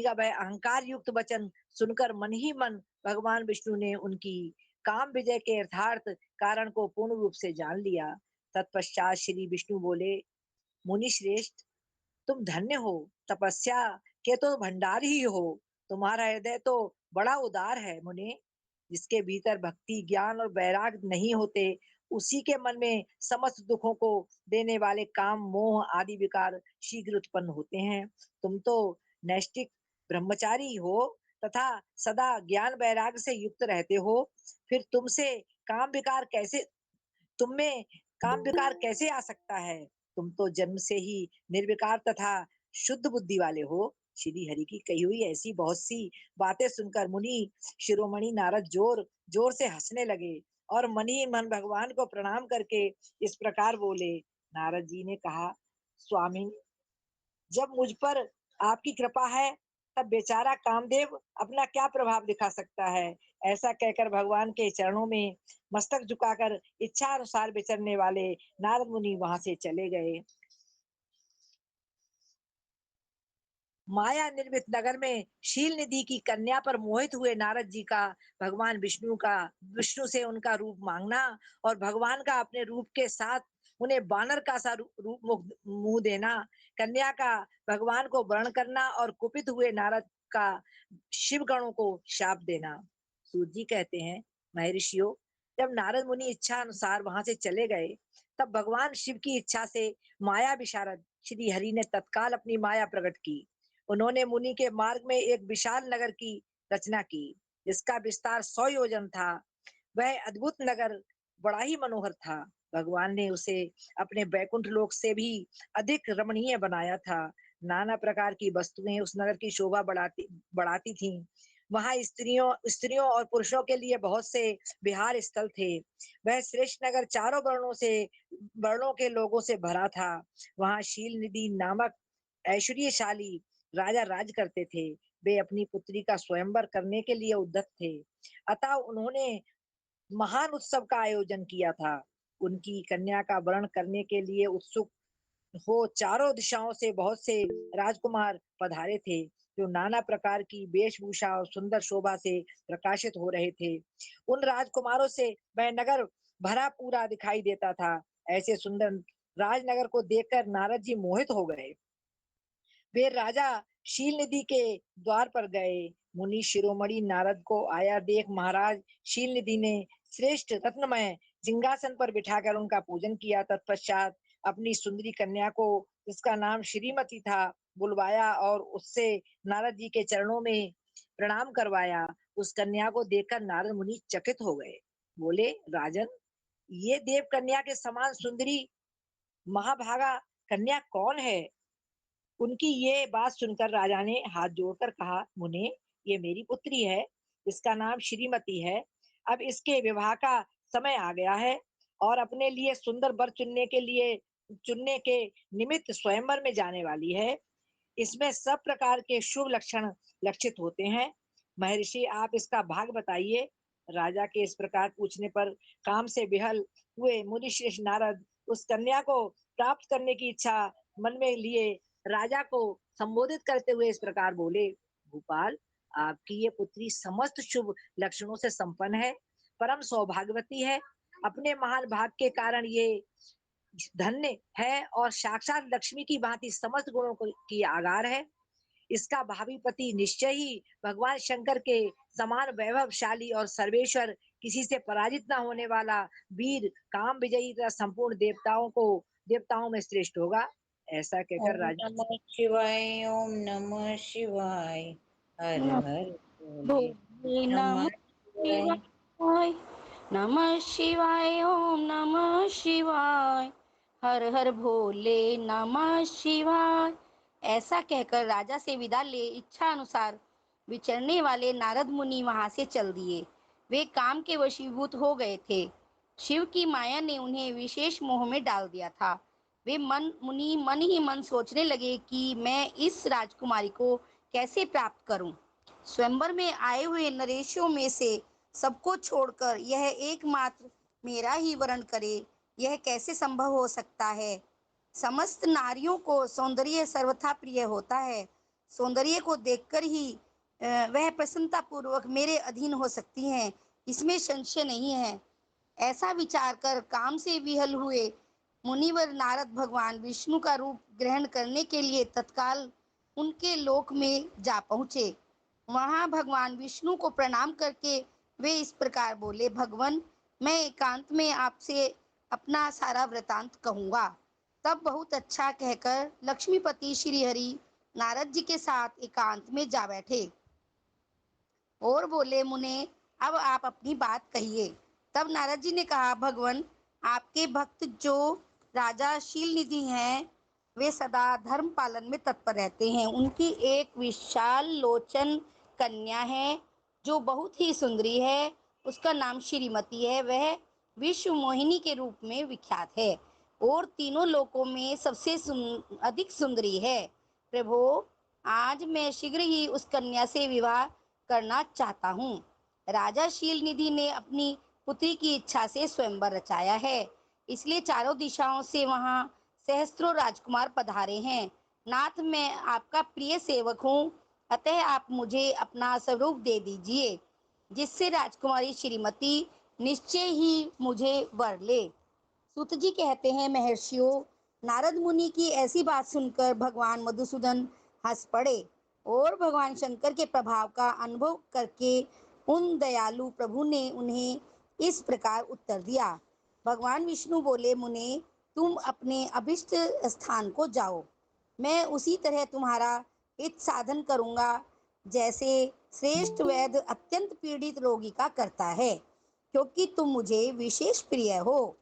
का वह अहंकार युक्त वचन सुनकर मन ही मन भगवान विष्णु ने उनकी काम विजय के यथार्थ कारण को पूर्ण रूप से जान लिया। तत्पश्चात श्री विष्णु बोले, मुनि श्रेष्ठ, तुम धन्य हो, तपस्या के तो भंडार ही हो। तुम्हारा हृदय तो बड़ा उदार है मुने। जिसके भीतर भक्ति, ज्ञान और वैराग नहीं होते, उसी के मन में समस्त दुखों को देने वाले काम, मोह आदि विकार शीघ्र उत्पन्न होते हैं। तुम तो नैष्टिक ब्रह्मचारी हो तथा सदा ज्ञान वैराग से युक्त रहते हो। फिर काम विकार कैसे तुम में काम विकार कैसे आ सकता है? तुम तो जन्म से ही निर्विकार तथा शुद्ध बुद्धि वाले हो। श्री हरि की कही हुई ऐसी बहुत सी बातें सुनकर मुनि शिरोमणि नारद जोर जोर से हंसने लगे और मन ही मन भगवान को प्रणाम करके इस प्रकार बोले। नारद जी ने कहा, स्वामी, जब मुझ पर आपकी कृपा है तब बेचारा कामदेव अपना क्या प्रभाव दिखा सकता है। ऐसा कहकर भगवान के चरणों में मस्तक झुकाकर इच्छा अनुसार विचरने वाले नारद मुनि वहां से चले गए। माया निर्मित नगर में शील निधि की कन्या पर मोहित हुए नारद जी का भगवान विष्णु से उनका रूप मांगना और भगवान का अपने रूप के साथ उन्हें बानर का सा रूप मुंह देना, कन्या का भगवान को वर्ण करना और कुपित हुए नारद का शिव गणों को शाप देना। सूत जी कहते हैं, महर्षियों, जब नारद मुनि इच्छा अनुसार वहां से चले गए तब भगवान शिव की इच्छा से माया विशारद श्री हरि ने तत्काल अपनी माया प्रकट की। उन्होंने मुनि के मार्ग में एक विशाल नगर की रचना की जिसका विस्तार 100 योजन था। वह अद्भुत नगर बड़ा ही मनोहर था। भगवान ने उसे अपने बैकुंठ लोक से भी अधिक रमणीय बनाया था। नाना प्रकार की वस्तुएं उस नगर की शोभा बढ़ाती बढ़ाती थीं। वहां स्त्रियों और पुरुषों के लिए बहुत से विहार स्थल थे। वह श्रेष्ठ नगर चारों वर्णों के लोगों से भरा था। वहां शील निधि नामक ऐश्वर्यशाली राजा राज करते थे। वे अपनी पुत्री का स्वयंवर करने के लिए उद्यत थे। अतः उन्होंने महान उत्सव का आयोजन किया था। उनकी कन्या का वरण करने के लिए उत्सुक हो चारों दिशाओं से बहुत से राजकुमार पधारे थे जो नाना प्रकार की वेशभूषा और सुंदर शोभा से प्रकाशित हो रहे थे। उन राजकुमारों से वह नगर भरा पूरा दिखाई देता था। ऐसे सुंदर राजनगर को देखकर नारद जी मोहित हो गए। वे राजा शील निधि के द्वार पर गए। मुनि शिरोमणि नारद को आया देख महाराज शील निधि ने श्रेष्ठ रत्नमय सिंहासन पर बिठाकर उनका पूजन किया। तत्पश्चात अपनी सुंदरी कन्या को, जिसका नाम श्रीमती था, बुलवाया और उससे नारद जी के चरणों में प्रणाम करवाया। उस कन्या को देखकर नारद मुनि चकित हो गए। बोले, राजन, ये देव कन्या के समान सुंदरी महाभागा कन्या कौन है? उनकी ये बात सुनकर राजा ने हाथ जोड़कर कहा, मुने, ये मेरी पुत्री है। इसका नाम श्रीमती है। अब इसके विवाह का समय आ गया है और अपने लिए सुंदर वर चुनने के निमित्त स्वयंवर में जाने वाली है। इसमें सब प्रकार के शुभ लक्षण लक्षित होते हैं। महर्षि, आप इसका भाग बताइए। राजा के इस प्रकार पूछने पर काम से विहल हुए मुनिश्रेष्ठ नारद उस कन्या को प्राप्त करने की इच्छा मन में लिए राजा को संबोधित करते हुए इस प्रकार बोले, भूपाल, आपकी ये पुत्री समस्त शुभ लक्षणों से संपन्न है, परम सौभाग्यवती है। अपने महान भाग के कारण ये धन्य है और साक्षात लक्ष्मी की भांति समस्त गुणों की आगार है। इसका भावी पति निश्चय ही भगवान शंकर के समान वैभवशाली और सर्वेश्वर, किसी से पराजित न होने वाला वीर, काम विजयी तथा संपूर्ण देवताओं में श्रेष्ठ होगा। ऐसा कहकर ओम राजा नमः शिवाय, ओम नमः शिवाय, हर हर भोले, भोले नमः नमः शिवाय। शिवाय, नमः शिवाय, ओम नमः शिवाय, हर हर भोले नमः शिवाय। ऐसा कहकर राजा से विदा ले इच्छा अनुसार विचरने वाले नारद मुनि वहां से चल दिए। वे काम के वशीभूत हो गए थे। शिव की माया ने उन्हें विशेष मोह में डाल दिया था। वे मुनि मन ही मन सोचने लगे कि मैं इस राजकुमारी को कैसे प्राप्त करूं। स्वयंवर में आए हुए नरेशों में से सबको छोड़कर यह एकमात्र मेरा ही वरण करे, यह कैसे संभव हो सकता है? समस्त नारियों को सौंदर्य सर्वथा प्रिय होता है। सौंदर्य को देखकर ही वह प्रसन्नता पूर्वक मेरे अधीन हो सकती हैं, इसमें संशय नहीं है। ऐसा विचार कर काम से विहल हुए मुनिवर नारद भगवान विष्णु का रूप ग्रहण करने के लिए तत्काल उनके लोक में जा पहुँचे। वहां भगवान विष्णु को प्रणाम करके वे इस प्रकार बोले, भगवान, मैं एकांत में आपसे अपना सारा वृतांत कहूँगा। तब बहुत अच्छा कहकर लक्ष्मीपति श्री हरि नारद जी के साथ एकांत में जा बैठे और बोले, मुने, अब आप अपनी बात कहिए। तब नारद जी ने कहा, भगवान, आपके भक्त जो राजा शील निधि हैं, वे सदा धर्म पालन में तत्पर रहते हैं। उनकी एक विशाल लोचन कन्या है जो बहुत ही सुंदरी है। उसका नाम श्रीमती है। वह विश्व मोहिनी के रूप में विख्यात है और तीनों लोकों में सबसे अधिक सुंदरी है। प्रभु, आज मैं शीघ्र ही उस कन्या से विवाह करना चाहता हूँ। राजा शीलनिधि ने अपनी पुत्री की इच्छा से स्वयंवर रचाया है, इसलिए चारों दिशाओं से वहां सहस्त्रों राजकुमार पधारे हैं। नाथ, मैं आपका प्रिय सेवक हूँ, अतः आप मुझे अपना स्वरूप दे दीजिए, जिससे राजकुमारी श्रीमती निश्चय ही मुझे वर ले। सूत जी कहते हैं, महर्षियों, नारद मुनि की ऐसी बात सुनकर भगवान मधुसूदन हंस पड़े और भगवान शंकर के प्रभाव का अनुभव करके उन दयालु प्रभु ने उन्हें इस प्रकार उत्तर दिया। भगवान विष्णु बोले, मुने, तुम अपने अभिष्ट स्थान को जाओ। मैं उसी तरह तुम्हारा हित साधन करूंगा जैसे श्रेष्ठ वैद्य अत्यंत पीड़ित रोगी का करता है, क्योंकि तुम मुझे विशेष प्रिय हो।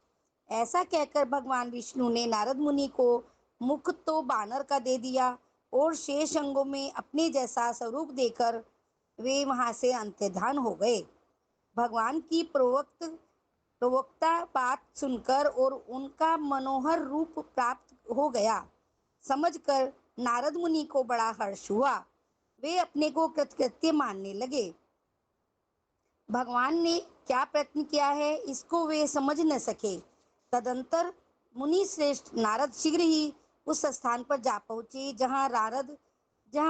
ऐसा कहकर भगवान विष्णु ने नारद मुनि को मुख तो बानर का दे दिया और शेष अंगों में अपने जैसा स्वरूप देकर वे वहां से अंतर्धान हो गए। भगवान की प्रवक्ता बात सुनकर और उनका मनोहर रूप प्राप्त हो गया समझकर नारद मुनि को बड़ा हर्ष हुआ। वे अपने को कृतकृत्य मानने लगे। भगवान ने क्या प्रयत्न किया है इसको वे समझ न सके। तदंतर मुनि श्रेष्ठ नारद शीघ्र ही उस स्थान पर जा पहुंचे जहां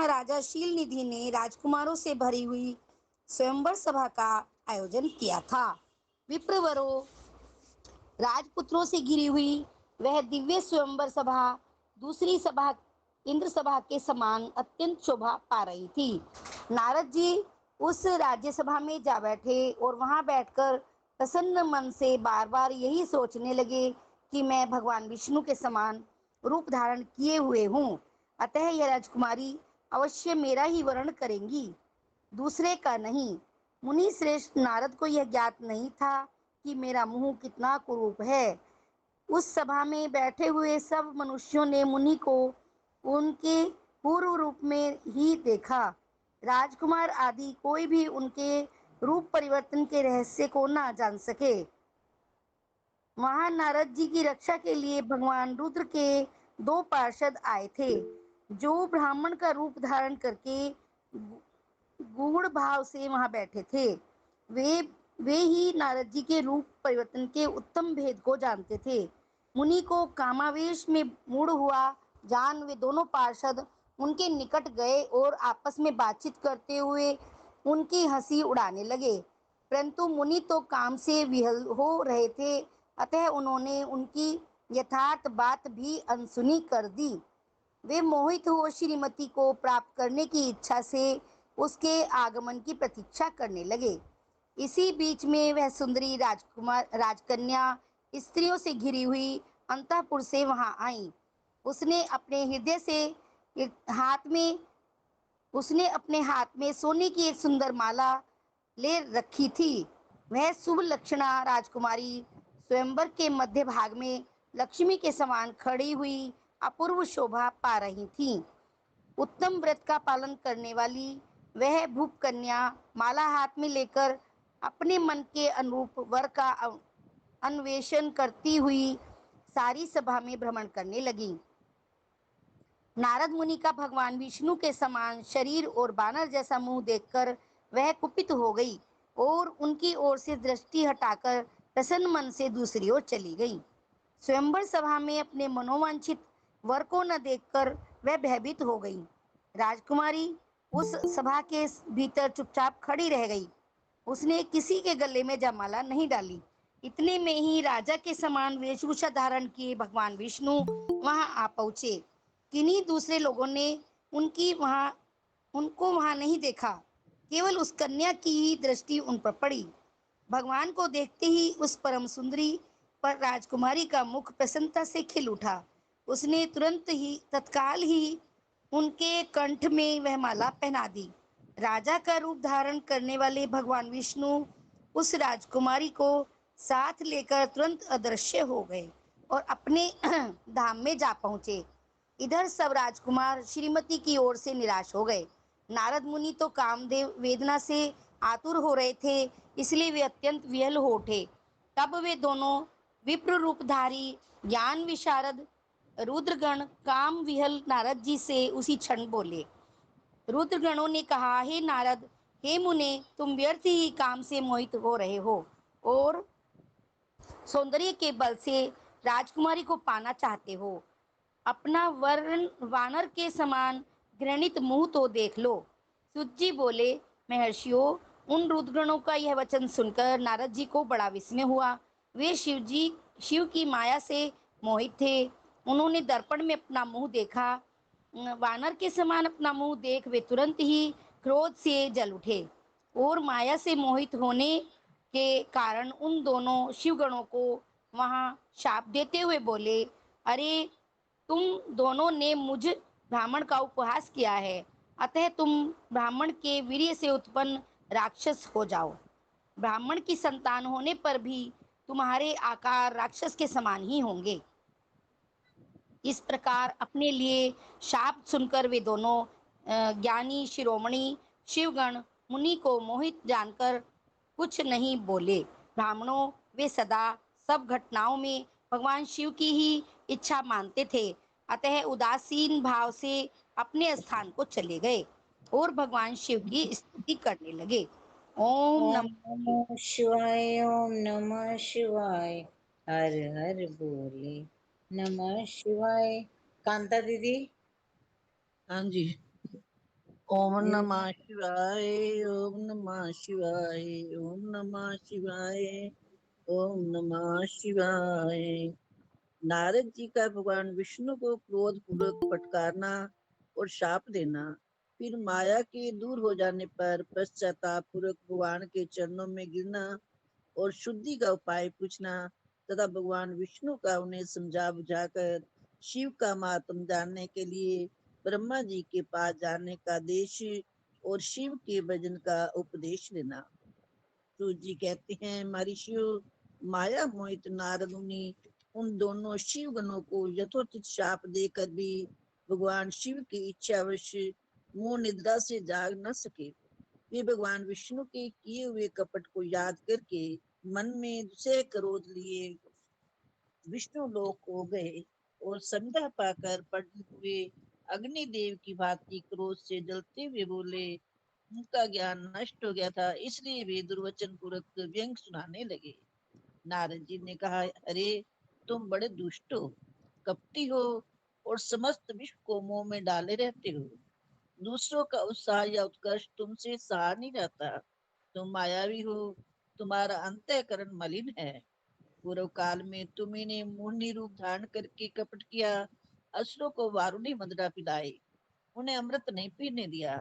राजा शीलनिधि ने राजकुमारों से भरी हुई स्वयंवर सभा का आयोजन किया था। विप्रवरों, राजपुत्रों से घिरी हुई वह दिव्य स्वयंवर सभा दूसरी सभा इंद्र सभा के समान अत्यंत शोभा पा रही थी। नारद जी उस राज्यसभा में जा बैठे और वहां बैठकर प्रसन्न मन से बार बार यही सोचने लगे कि मैं भगवान विष्णु के समान रूप धारण किए हुए हूँ, अतः यह राजकुमारी अवश्य मेरा ही वर्ण करेंगी, दूसरे का नहीं। मुनि श्रेष्ठ नारद को यह ज्ञात नहीं था कि मेरा मुंह कितना कुरूप है। उस सभा में बैठे हुए सब मनुष्यों ने मुनि को उनके पूर्व रूप में ही देखा। राजकुमार आदि कोई भी उनके रूप परिवर्तन के रहस्य को ना जान सके। वहां नारद जी की रक्षा के लिए भगवान रुद्र के 2 पार्षद आए थे, जो ब्राह्मण का रूप धारण करके गूढ़ भाव से वहां बैठे थे। वे ही नारद जी के रूप परिवर्तन के उत्तम भेद को जानते थे। मुनि को कामावेश में मूढ़ हुआ जान वे दोनों पार्षद उनके निकट गए और आपस में बातचीत करते हुए उनकी हंसी उड़ाने लगे, परंतु मुनि तो काम से विहल हो रहे थे, अतः उन्होंने उनकी यथार्थ बात भी अनसुनी कर दी। वे मोहित हो श्रीमती को प्राप्त करने की इच्छा से उसके आगमन की प्रतीक्षा करने लगे। इसी बीच में वह सुंदरी राजकन्या स्त्रियों से घिरी हुई अंतःपुर से वहां आई। उसने अपने हाथ में सोने की एक सुंदर माला ले रखी थी। वह शुभ लक्षणा राजकुमारी स्वयंवर के मध्य भाग में लक्ष्मी के समान खड़ी हुई अपूर्व शोभा पा रही थी। उत्तम व्रत का पालन करने वाली वह भूप कन्या माला हाथ में लेकर अपने मन के अनुरूप वर का अन्वेषण करती हुई सारी सभा में भ्रमण करने लगी। नारद मुनि का भगवान विष्णु के समान शरीर और बानर जैसा मुंह देखकर वह कुपित हो गई और उनकी ओर से दृष्टि हटाकर प्रसन्न मन से दूसरी ओर चली गई। स्वयंवर सभा में अपने मनोवांछित वर को न देखकर वह भयभीत हो गई। राजकुमारी उस सभा के भीतर चुपचाप खड़ी रह गई। उसने किसी के गले में जयमाला नहीं डाली। इतने में ही राजा के समान वेशभूषा धारण किए भगवान विष्णु वहां आ पहुंचे। किन्हीं दूसरे लोगों ने उनको वहां नहीं देखा, केवल उस कन्या की ही दृष्टि उन पर पड़ी। भगवान को देखते ही उस परम सुंदरी पर राजकुमारी का मुख प्रसन्नता से खिल उठा। उसने तत्काल ही उनके कंठ में वह माला पहना दी। राजा का रूप धारण करने वाले भगवान विष्णु उस राजकुमारी को साथ लेकर तुरंत अदृश्य हो गए और अपने धाम में जा पहुंचे। इधर सब राजकुमार श्रीमती की ओर से निराश हो गए। नारद मुनि तो कामदेव वेदना से आतुर हो रहे थे, इसलिए वे अत्यंत विह्वल हो उठे। तब वे दोनों विप्र रूपधारी ज्ञान विशारद रुद्रगण काम विहल नारद जी से उसी क्षण बोले। रुद्रगणों ने कहा, हे नारद, हे मुने, तुम व्यर्थ ही काम से मोहित हो रहे हो और सौंदर्य के बल से राजकुमारी को पाना चाहते हो। अपना वर्ण वानर के समान घृणित मुंह तो देख लो। सूत जी बोले, महर्षियों, उन रुद्रगणों का यह वचन सुनकर नारद जी को बड़ा विस्मय हुआ। वे शिव की माया से मोहित थे। उन्होंने दर्पण में अपना मुंह देखा। वानर के समान अपना मुंह देख वे तुरंत ही क्रोध से जल उठे और माया से मोहित होने के कारण उन दोनों शिवगणों को वहां शाप देते हुए बोले, अरे, तुम दोनों ने मुझ ब्राह्मण का उपहास किया है, अतः तुम ब्राह्मण के वीर्य से उत्पन्न राक्षस हो जाओ। ब्राह्मण की संतान होने पर भी तुम्हारे आकार राक्षस के समान ही होंगे। इस प्रकार अपने लिए शाप सुनकर वे दोनों ज्ञानी शिरोमणि शिवगण मुनि को मोहित जानकर कुछ नहीं बोले। ब्राह्मणों, वे सदा सब घटनाओं में भगवान शिव की ही इच्छा मानते थे, अतः उदासीन भाव से अपने स्थान को चले गए और भगवान शिव की स्तुति करने लगे। ओम ओम नमः नमः शिवाय, ओम नमः शिवाय, हर हर बोले नमः शिवाय। कांता दीदी। हाँ जी। ओम नमः शिवाय, ओम नमः शिवाय, ओम नमः शिवाय, ओम नमः शिवाय। नारद जी का भगवान विष्णु को क्रोध पूर्वक फटकारना और शाप देना, फिर माया के दूर हो जाने पर पश्चाताप पूर्वक भगवान के चरणों में गिरना और शुद्धि का उपाय पूछना तथा भगवान विष्णु का उन्हें समझा बुझाकर शिव का महात्म जानने के लिए ब्रह्मा जी के पास जाने का आदेश और शिव के भजन का उपदेश देना। तो जी कहते हैं, महर्षियों, माया मोहित नारद मुनि उन दोनों शिव गणों को यथोचित शाप देकर भी भगवान शिव की इच्छावश मोह निद्रा से जाग न सके। वे भगवान विष्णु के किए हुए कपट को याद करके मन में दूसरे क्रोध लिए विष्णु लोक हो गए और संध्या पाकर पंडित हुए अग्निदेव की भांति क्रोध से जलते हुए बोले। उनका ज्ञान नष्ट हो गया था, इसलिए वे दुर्वचन पूर्वक व्यंग सुनाने लगे। नारद जी ने कहा, अरे, तुम बड़े दुष्ट हो, कपटी हो और समस्त विश्व को मुंह में डाले रहते हो। दूसरों का उत्साह या उत्कर्ष तुमसे सहा नहीं जाता। तुम मायावी हो, तुम्हारा अंतःकरण मलिन है। पूर्व काल में तुम्ही ने मोहिनी रूप धारण करके कपट किया, असुरों को वारुणी मदिरा पिलाई, उन्हें अमृत नहीं पीने दिया।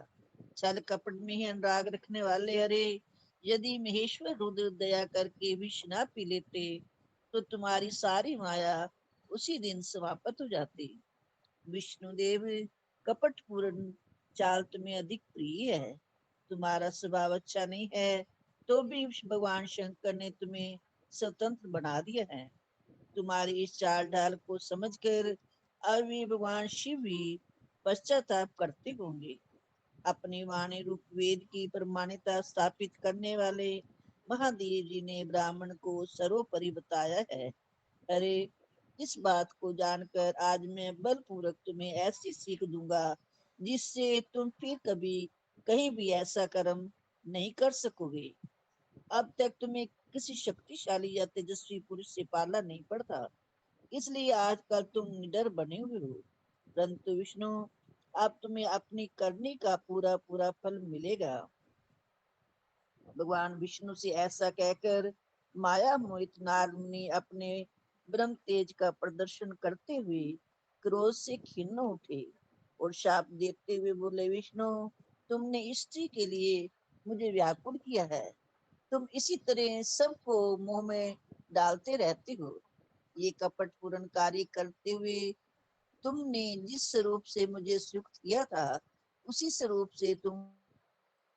छल कपट में ही अनुराग रखने वाले, अरे, यदि महेश्वर रुद्र दया करके विष न पी लेते तो तुम्हारी सारी माया उसी दिन समाप्त हो जाती। विष्णुदेव कपट पूर्ण चाल तुम्हें अधिक प्रिय है। तुम्हारा स्वभाव अच्छा नहीं है, तो भी भगवान शंकर ने तुम्हें स्वतंत्र बना दिया है। तुम्हारी इस चाल ढाल को समझकर अब भी भगवान शिव भी पश्चाताप करते होंगे। अपनी वाणी रूप वेद की प्रमाणिकता स्थापित करने वाले महादेव जी ने ब्राह्मण को सर्वोपरि बताया है। अरे, इस बात को जानकर आज मैं बलपूर्वक तुम्हें ऐसी सीख दूंगा जिससे तुम फिर कभी कहीं भी ऐसा कर्म नहीं कर सकोगे। अब तक तुम्हें किसी शक्तिशाली या तेजस्वी पुरुष से पाला नहीं पड़ता, इसलिए आजकल तुम निडर बने हुए हो। परंतु विष्णु, अब तुम्हें अपनी करनी का पूरा पूरा फल मिलेगा। भगवान विष्णु से ऐसा कहकर माया मोहित नारद मुनि अपने ब्रह्म तेज का प्रदर्शन करते हुए क्रोध से खिन्न उठे और शाप देते हुए बोले, विष्णु, तुमने स्त्री के लिए मुझे व्याकुल किया है। तुम इसी तरह सबको मुंह में डालते रहते हो। ये कपट पूर्ण कार्य करते हुए तुमने जिस स्वरूप से मुझे सुक्त किया था, उसी स्वरूप से तुम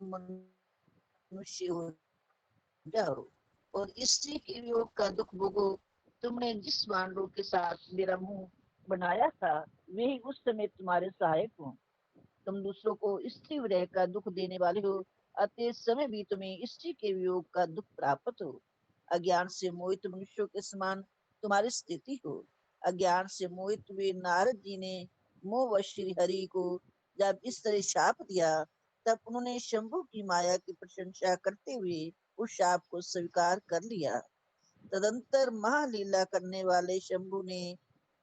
मनुष्य हो जाओ और स्त्री के वियोग का दुख भोगो। तुमने जिस वानरों के साथ मेरा मुंह बनाया था वे ही उस समय तुम्हारे सहायक हो। तुम दूसरों को स्त्री विरह का दुख देने वाले हो, अतः इस समय भी तुम्हें स्त्री के वियोग का दुख प्राप्त हो। अज्ञान से मोहित मनुष्यों के समान तुम्हारी स्थिति हो। अज्ञान से मोहित हुए नारद जी ने मोह व श्री हरि को जब इस तरह शाप दिया, तब उन्होंने शंभु की माया की प्रशंसा करते हुए उस शाप को स्वीकार कर लिया। तदंतर महालीला करने वाले शंभु ने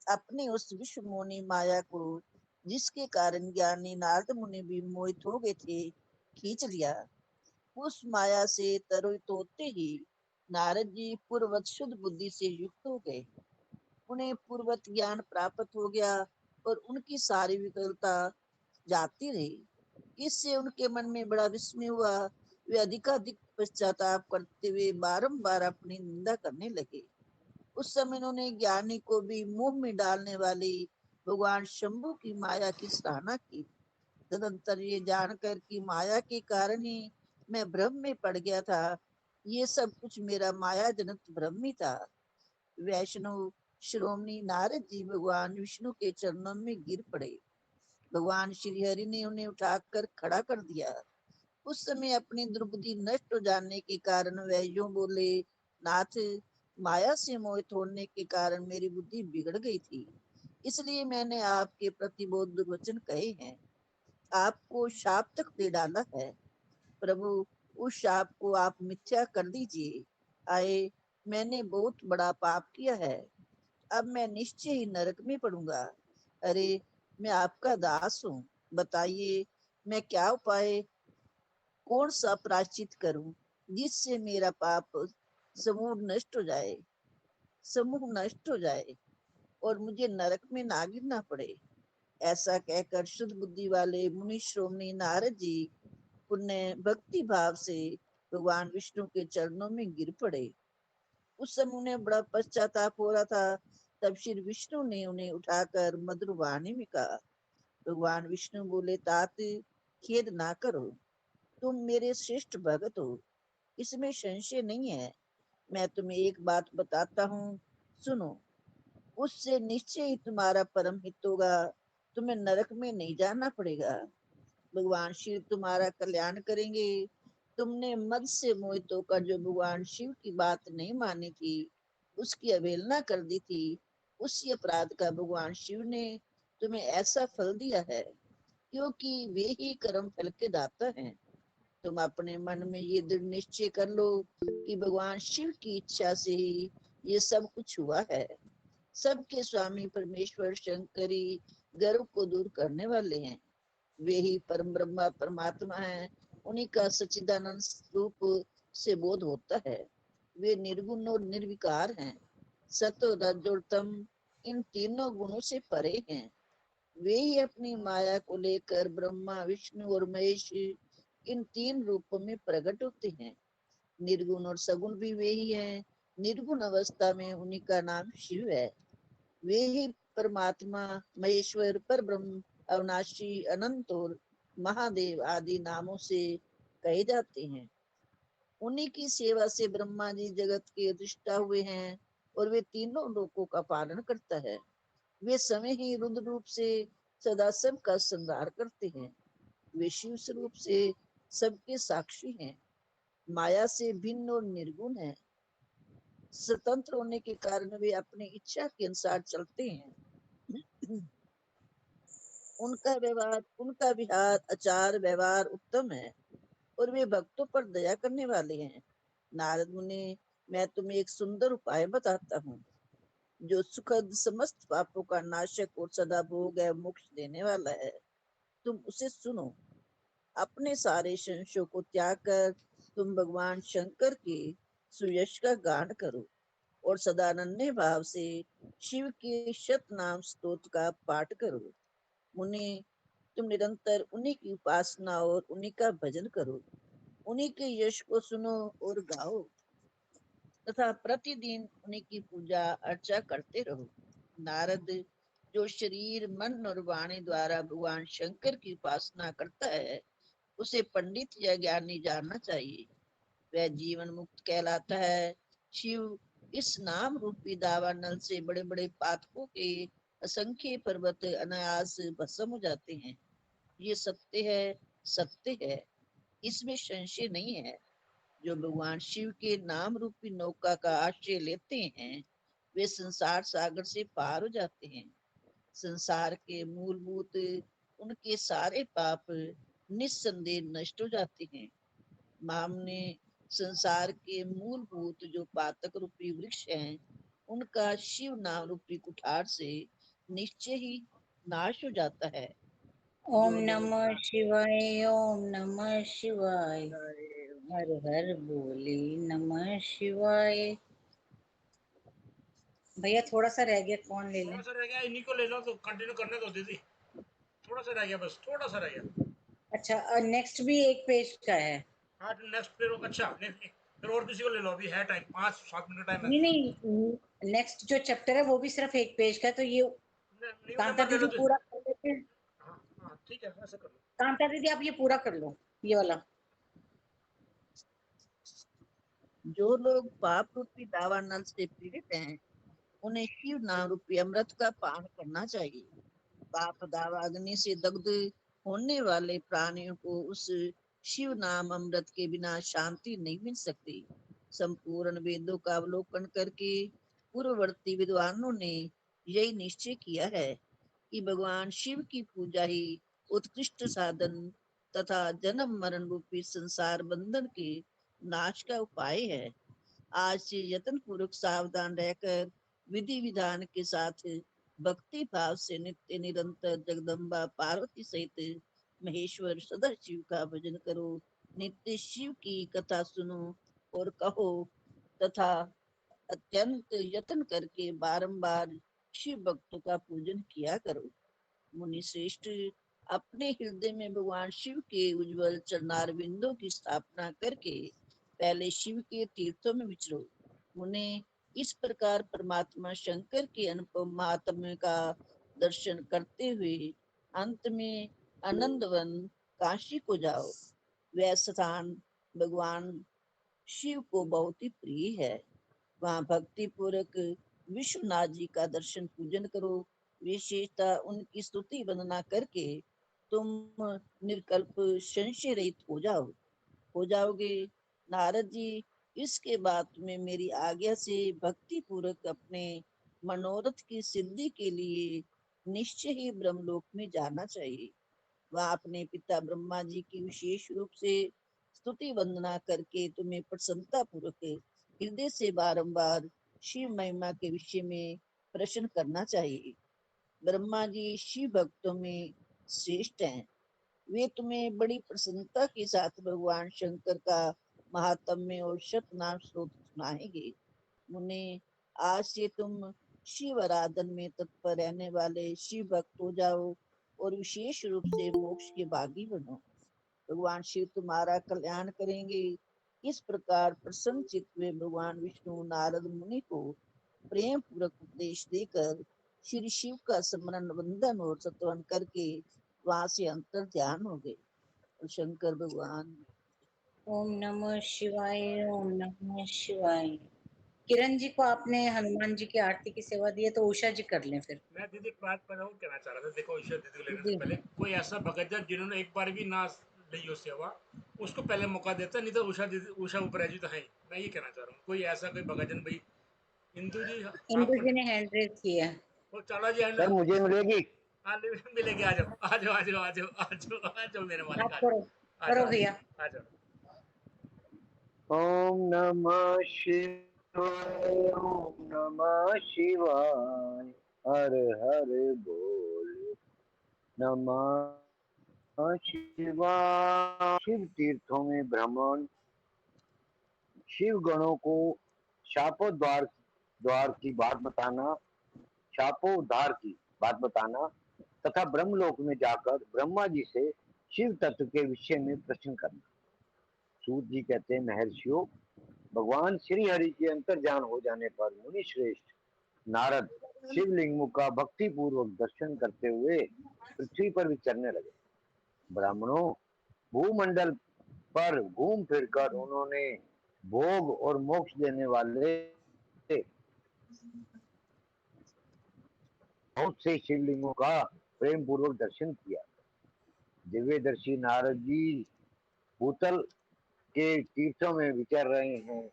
अपनी उस विश्व मोहिनी माया को, जिसके कारण ज्ञानी नारद मुनि भी मोहित हो गए थे, खींच लिया। उस माया से तरोहित होते ही नारद जी पूर्ववत शुद्ध बुद्धि से युक्त हो गए। उन्हें पूर्ववत ज्ञान प्राप्त हो गया और उनकी सारी विकलता जाती रही। इससे उनके मन में बड़ा विस्मय हुआ। वे अधिकाधिक पश्चाताप करते हुए बारंबार अपनी निंदा करने लगे। उस समय उन्होंने ज्ञानी को भी मुंह में डालने वाली भगवान शंभु की माया की सराहना की। तदंतर ये जानकर कि माया के कारण ही मैं भ्रम में पड़ गया था, ये सब कुछ मेरा माया जनित भ्रम ही था। वैष्णव श्रोमणी नारद जी भगवान विष्णु के चरणों में गिर पड़े। भगवान श्री हरि ने उन्हें उठाकर खड़ा कर दिया। उस समय अपनी दुर्बुद्धि नष्ट हो जाने के कारण वह यूं बोले, नाथ, माया से मोहित होने के कारण मेरी बुद्धि बिगड़ गई थी, इसलिए मैंने आपके प्रति बहुत दुर्वचन कहे हैं, आपको शाप तक दे डाला है। प्रभु, उस शाप को आप मिथ्या कर दीजिए। आए, मैंने बहुत बड़ा पाप किया है, अब मैं निश्चय ही नरक में पड़ूंगा। अरे, मैं आपका दास हूँ, बताइए मैं क्या उपाय, कौन सा प्रायश्चित करूं जिससे मेरा पाप समूह नष्ट हो जाए, समूह नष्ट हो जाए और मुझे नरक में ना गिरना पड़े। ऐसा कहकर शुद्ध बुद्धि वाले मुनि श्रोमणी नारद जी पुण्य भक्ति भाव से भगवान विष्णु के चरणों में गिर पड़े। उस समय उन्हें बड़ा पश्चाताप हो रहा था। तब श्री विष्णु ने उन्हें उठाकर मधुर वाणी में कहा। भगवान विष्णु बोले, तात, खेद ना करो, तुम मेरे श्रेष्ठ भगत हो, इसमें संशय नहीं है। मैं तुम्हें एक बात बताता हूँ, सुनो। उससे निश्चय ही तुम्हारा परम हित होगा, तुम्हें नरक में नहीं जाना पड़ेगा। भगवान शिव तुम्हारा कल्याण करेंगे। तुमने मद से मोहित होकर जो भगवान शिव की बात नहीं मानी थी, उसकी अवहेलना कर दी थी, उसी अपराध का भगवान शिव ने तुम्हें ऐसा फल दिया है, क्योंकि वे ही कर्म फल के दाता हैं। तुम अपने मन में ये दृढ़ निश्चय कर लो कि भगवान शिव की इच्छा से ही ये सब कुछ हुआ है। सबके स्वामी परमेश्वर शंकरी गर्व को दूर करने वाले हैं। वे ही परम ब्रह्मा परमात्मा हैं। उन्हीं का सच्चिदानंद रूप से बोध होता है। वे निर्गुण और निर्विकार हैं। सत्व रज और तम इन तीनों गुणों से परे हैं। वे ही अपनी माया को लेकर ब्रह्मा विष्णु और महेश इन तीन रूपों में प्रकट होते हैं। निर्गुण और सगुण भी वे ही हैं। निर्गुण अवस्था में उन्हीं का नाम शिव है। वे ही परमात्मा, महेश्वर, पर ब्रह्म, अविनाशी, अनंत और महादेव आदि नामों से कहे जाते हैं। उन्हीं की सेवा से ब्रह्मा जी जगत के अधिष्ठा हुए हैं और वे तीनों लोकों का पालन करता है। वे समय ही रुद्र रूप से सदा सबका संहार करते हैं। वे शिव स्वरूप से सबके साक्षी हैं। माया से भिन्न और निर्गुण है। स्वतंत्र होने के कारण वे अपनी इच्छा के अनुसार चलते हैं। उनका विहार आचार व्यवहार उत्तम है और वे भक्तों पर दया करने वाले हैं। नारद मुनि, मैं तुम्हें एक सुंदर उपाय बताता हूँ, जो सुखद समस्त पापों का नाशक और सदा भोग है मोक्ष देने वाला है। तुम उसे सुनो। अपने सारे संशयों को त्याग कर तुम भगवान शंकर के सुयश का गान करो और सदानंद भाव से शिव के शत नाम स्तोत्र का पाठ करो। मुनि, तुम निरंतर उन्हीं की उपासना और उन्हीं का भजन करो। उन्हीं के यश को सुनो और गाओ तथा प्रतिदिन उन्हीं की पूजा अर्चा करते रहो। नारद, जो शरीर मन और वाणी द्वारा भगवान शंकर की उपासना करता है, उसे पंडित या ज्ञानी जानना चाहिए। वह जीवन मुक्त कहलाता है। शिव इस नाम रूपी दावानल से बड़े बड़े पातकों के असंख्य पर्वत अनायास भस्म हो जाते हैं। ये सत्य है, इसमें संशय नहीं है। जो भगवान शिव के नाम रूपी नौका का आश्रय लेते हैं वे संसार सागर से पार हो जाते हैं। संसार के मूलभूत उनके सारे पाप निस्संदेह नष्ट हो जाते हैं। मामने संसार के मूलभूत जो पातक रूपी वृक्ष हैं उनका शिव नाम रूपी कुठार से निश्चय ही नाश हो जाता है। ओम नमः शिवाय, ओम नमः शिवाय, हर हर बोले नमः शिवाय। भैया थोड़ा सा रह गया, कौन ले ले? थोड़ा सा रह गया, इन्हीं को ले लो तो कंटिन्यू करने दो दीदी। थोड़ा सा रह गया, बस थोड़ा सा रह गया। अच्छा, नेक्स्ट भी एक पेज का है? हाँ नेक्स्ट फिर अच्छा फिर और किसी को ले लो, अभी है टाइम, 5-7 मिनट टाइम है। नहीं, नेक्स्ट जो चैप्टर है वो भी सिर्फ एक पेज का है, तो ये न्यू कांता नंबर ले लो दीदी तो। पूरा कर लेते हैं। हाँ हाँ ठीक है, ऐसा कर लो। कांता दीदी आप ये पूरा कर लो, ये वाला। जो लोग पाप रूपी दावानल से पीड़ित हैं उन्हें शिव नाम रूपी अमृत का पान करना चाहिए। पाप दावा अग्नि से दग्ध होने वाले प्राणियों को उस शिव नाम अमृत के बिना शांति नहीं मिल सकती। संपूर्ण वेदों का अवलोकन करके पूर्ववर्ती विद्वानों ने यही निश्चय किया है कि भगवान शिव की पूजा ही उत्कृष्ट साधन तथा जन्म मरण रूपी संसार बंधन के नाश का उपाय है। आज से यत्न पूर्वक सावधान रहकर विधि विधान के साथ भक्ति भाव से नित्य निरंतर जगदम्बा पार्वती सहित महेश्वर सदा शिव का भजन करो। नित्य शिव की कथा सुनो और कहो तथा अत्यंत यत्न करके बारंबार शिव भक्तों का पूजन किया करो। मुनि श्रेष्ठ अपने हृदय में भगवान शिव के उज्जवल चरणारविंदों की स्थापना करके पहले शिव के तीर्थों में विचरो। उन्हें इस प्रकार परमात्मा शंकर के अनुपम महात्म्य का दर्शन करते हुए अंत में आनंदवन काशी को जाओ। वह स्थान भगवान शिव को बहुत ही प्रिय है। वहाँ भक्ति पूर्वक विश्वनाथ जी का दर्शन पूजन करो। विशेषता उनकी स्तुति वंदना करके तुम निर्कल्प संशय रहित हो जाओगे। नारद जी, इसके बाद तुम्हें मेरी आज्ञा से भक्ति पूर्वक अपने मनोरथ की सिद्धि के लिए निश्चय ही ब्रह्मलोक में जाना चाहिए। वह अपने पिता ब्रह्मा जी की विशेष रूप से स्तुति वंदना करके तुम्हें प्रसन्नता पूर्वक हृदय से बारंबार शिव महिमा के विषय में प्रश्न करना चाहिए। ब्रह्मा जी शिव भक्तों में श्रेष्ठ हैं। वे तुम्हें बड़ी प्रसन्नता के साथ भगवान शंकर का महात्म्य और शतनाम स्तोत्र सुनाएंगे। उन्हें आज से तुम शिव आराधन में तत्पर रहने वाले शिव भक्त हो जाओ और विशेष रूप से मोक्ष के भागी बनो। भगवान शिव तुम्हारा कल्याण करेंगे। इस प्रकार प्रसन्न चित्त में भगवान विष्णु नारद मुनि को प्रेम पूर्वक उपदेश देकर श्री शिव का स्मरण वंदन और सत्वन करके वहां से अंतर ध्यान हो गए। और शंकर भगवान ओम नमः शिवाय, ओम नमः शिवाय। किरण जी को आपने हनुमान जी की आरती की सेवा दी है, तो उषा जी कर लें फिर। मैं दीदी एक बात पर और कहना चाह रहा था, देखो ईश्वर दीदी को लेने से जी। पहले कोई ऐसा भगतजन जिन्होंने एक बार भी ना ली हो सेवा, उसको पहले मौका देता, नहीं तो उषा दीदी, उषा ऊपर जी तो है ही। मैं ये कहना चाह रहा हूँ, कोई ऐसा कोई भगतजन भाई। इंदु जी इंदु आपको जी ने हैंड रेज किया है। वो चला जी है ना। सर मुझे मिलेगी। हाँ मिलेगी, आ जाओ आ जाओ आ जाओ आ जाओ आ जाओ आ जाओ मेरे मालिक, आप आ करो, जाओ आ करो जाओ भैया। आ जाओ। ओम नमः शिवाय, ओम नमः शिवाय, हर हर बोल नमः शिवाय। शिव तीर्थों में भ्रमण, शिव गणों को शापोद्धार द्वार की बात बताना, शापोद्धार की बात बताना तथा ब्रह्मलोक में जाकर ब्रह्मा जी से शिव तत्व के विषय में प्रश्न करना। सूत जी कहते हैं, महर्षियों, भगवान श्री हरि के अंतर्जान हो जाने पर मुनि श्रेष्ठ नारद शिवलिंग का भक्ति पूर्वक दर्शन करते हुए पृथ्वी पर विचरने लगे। ब्राह्मणों, भूमंडल पर घूम फिरकर उन्होंने भोग और मोक्ष देने वाले बहुत से शिवलिंगों का प्रेम पूर्वक दर्शन किया। दिव्यदर्शी नारद जी भूतल के तीर्थों में विचर रहे हैं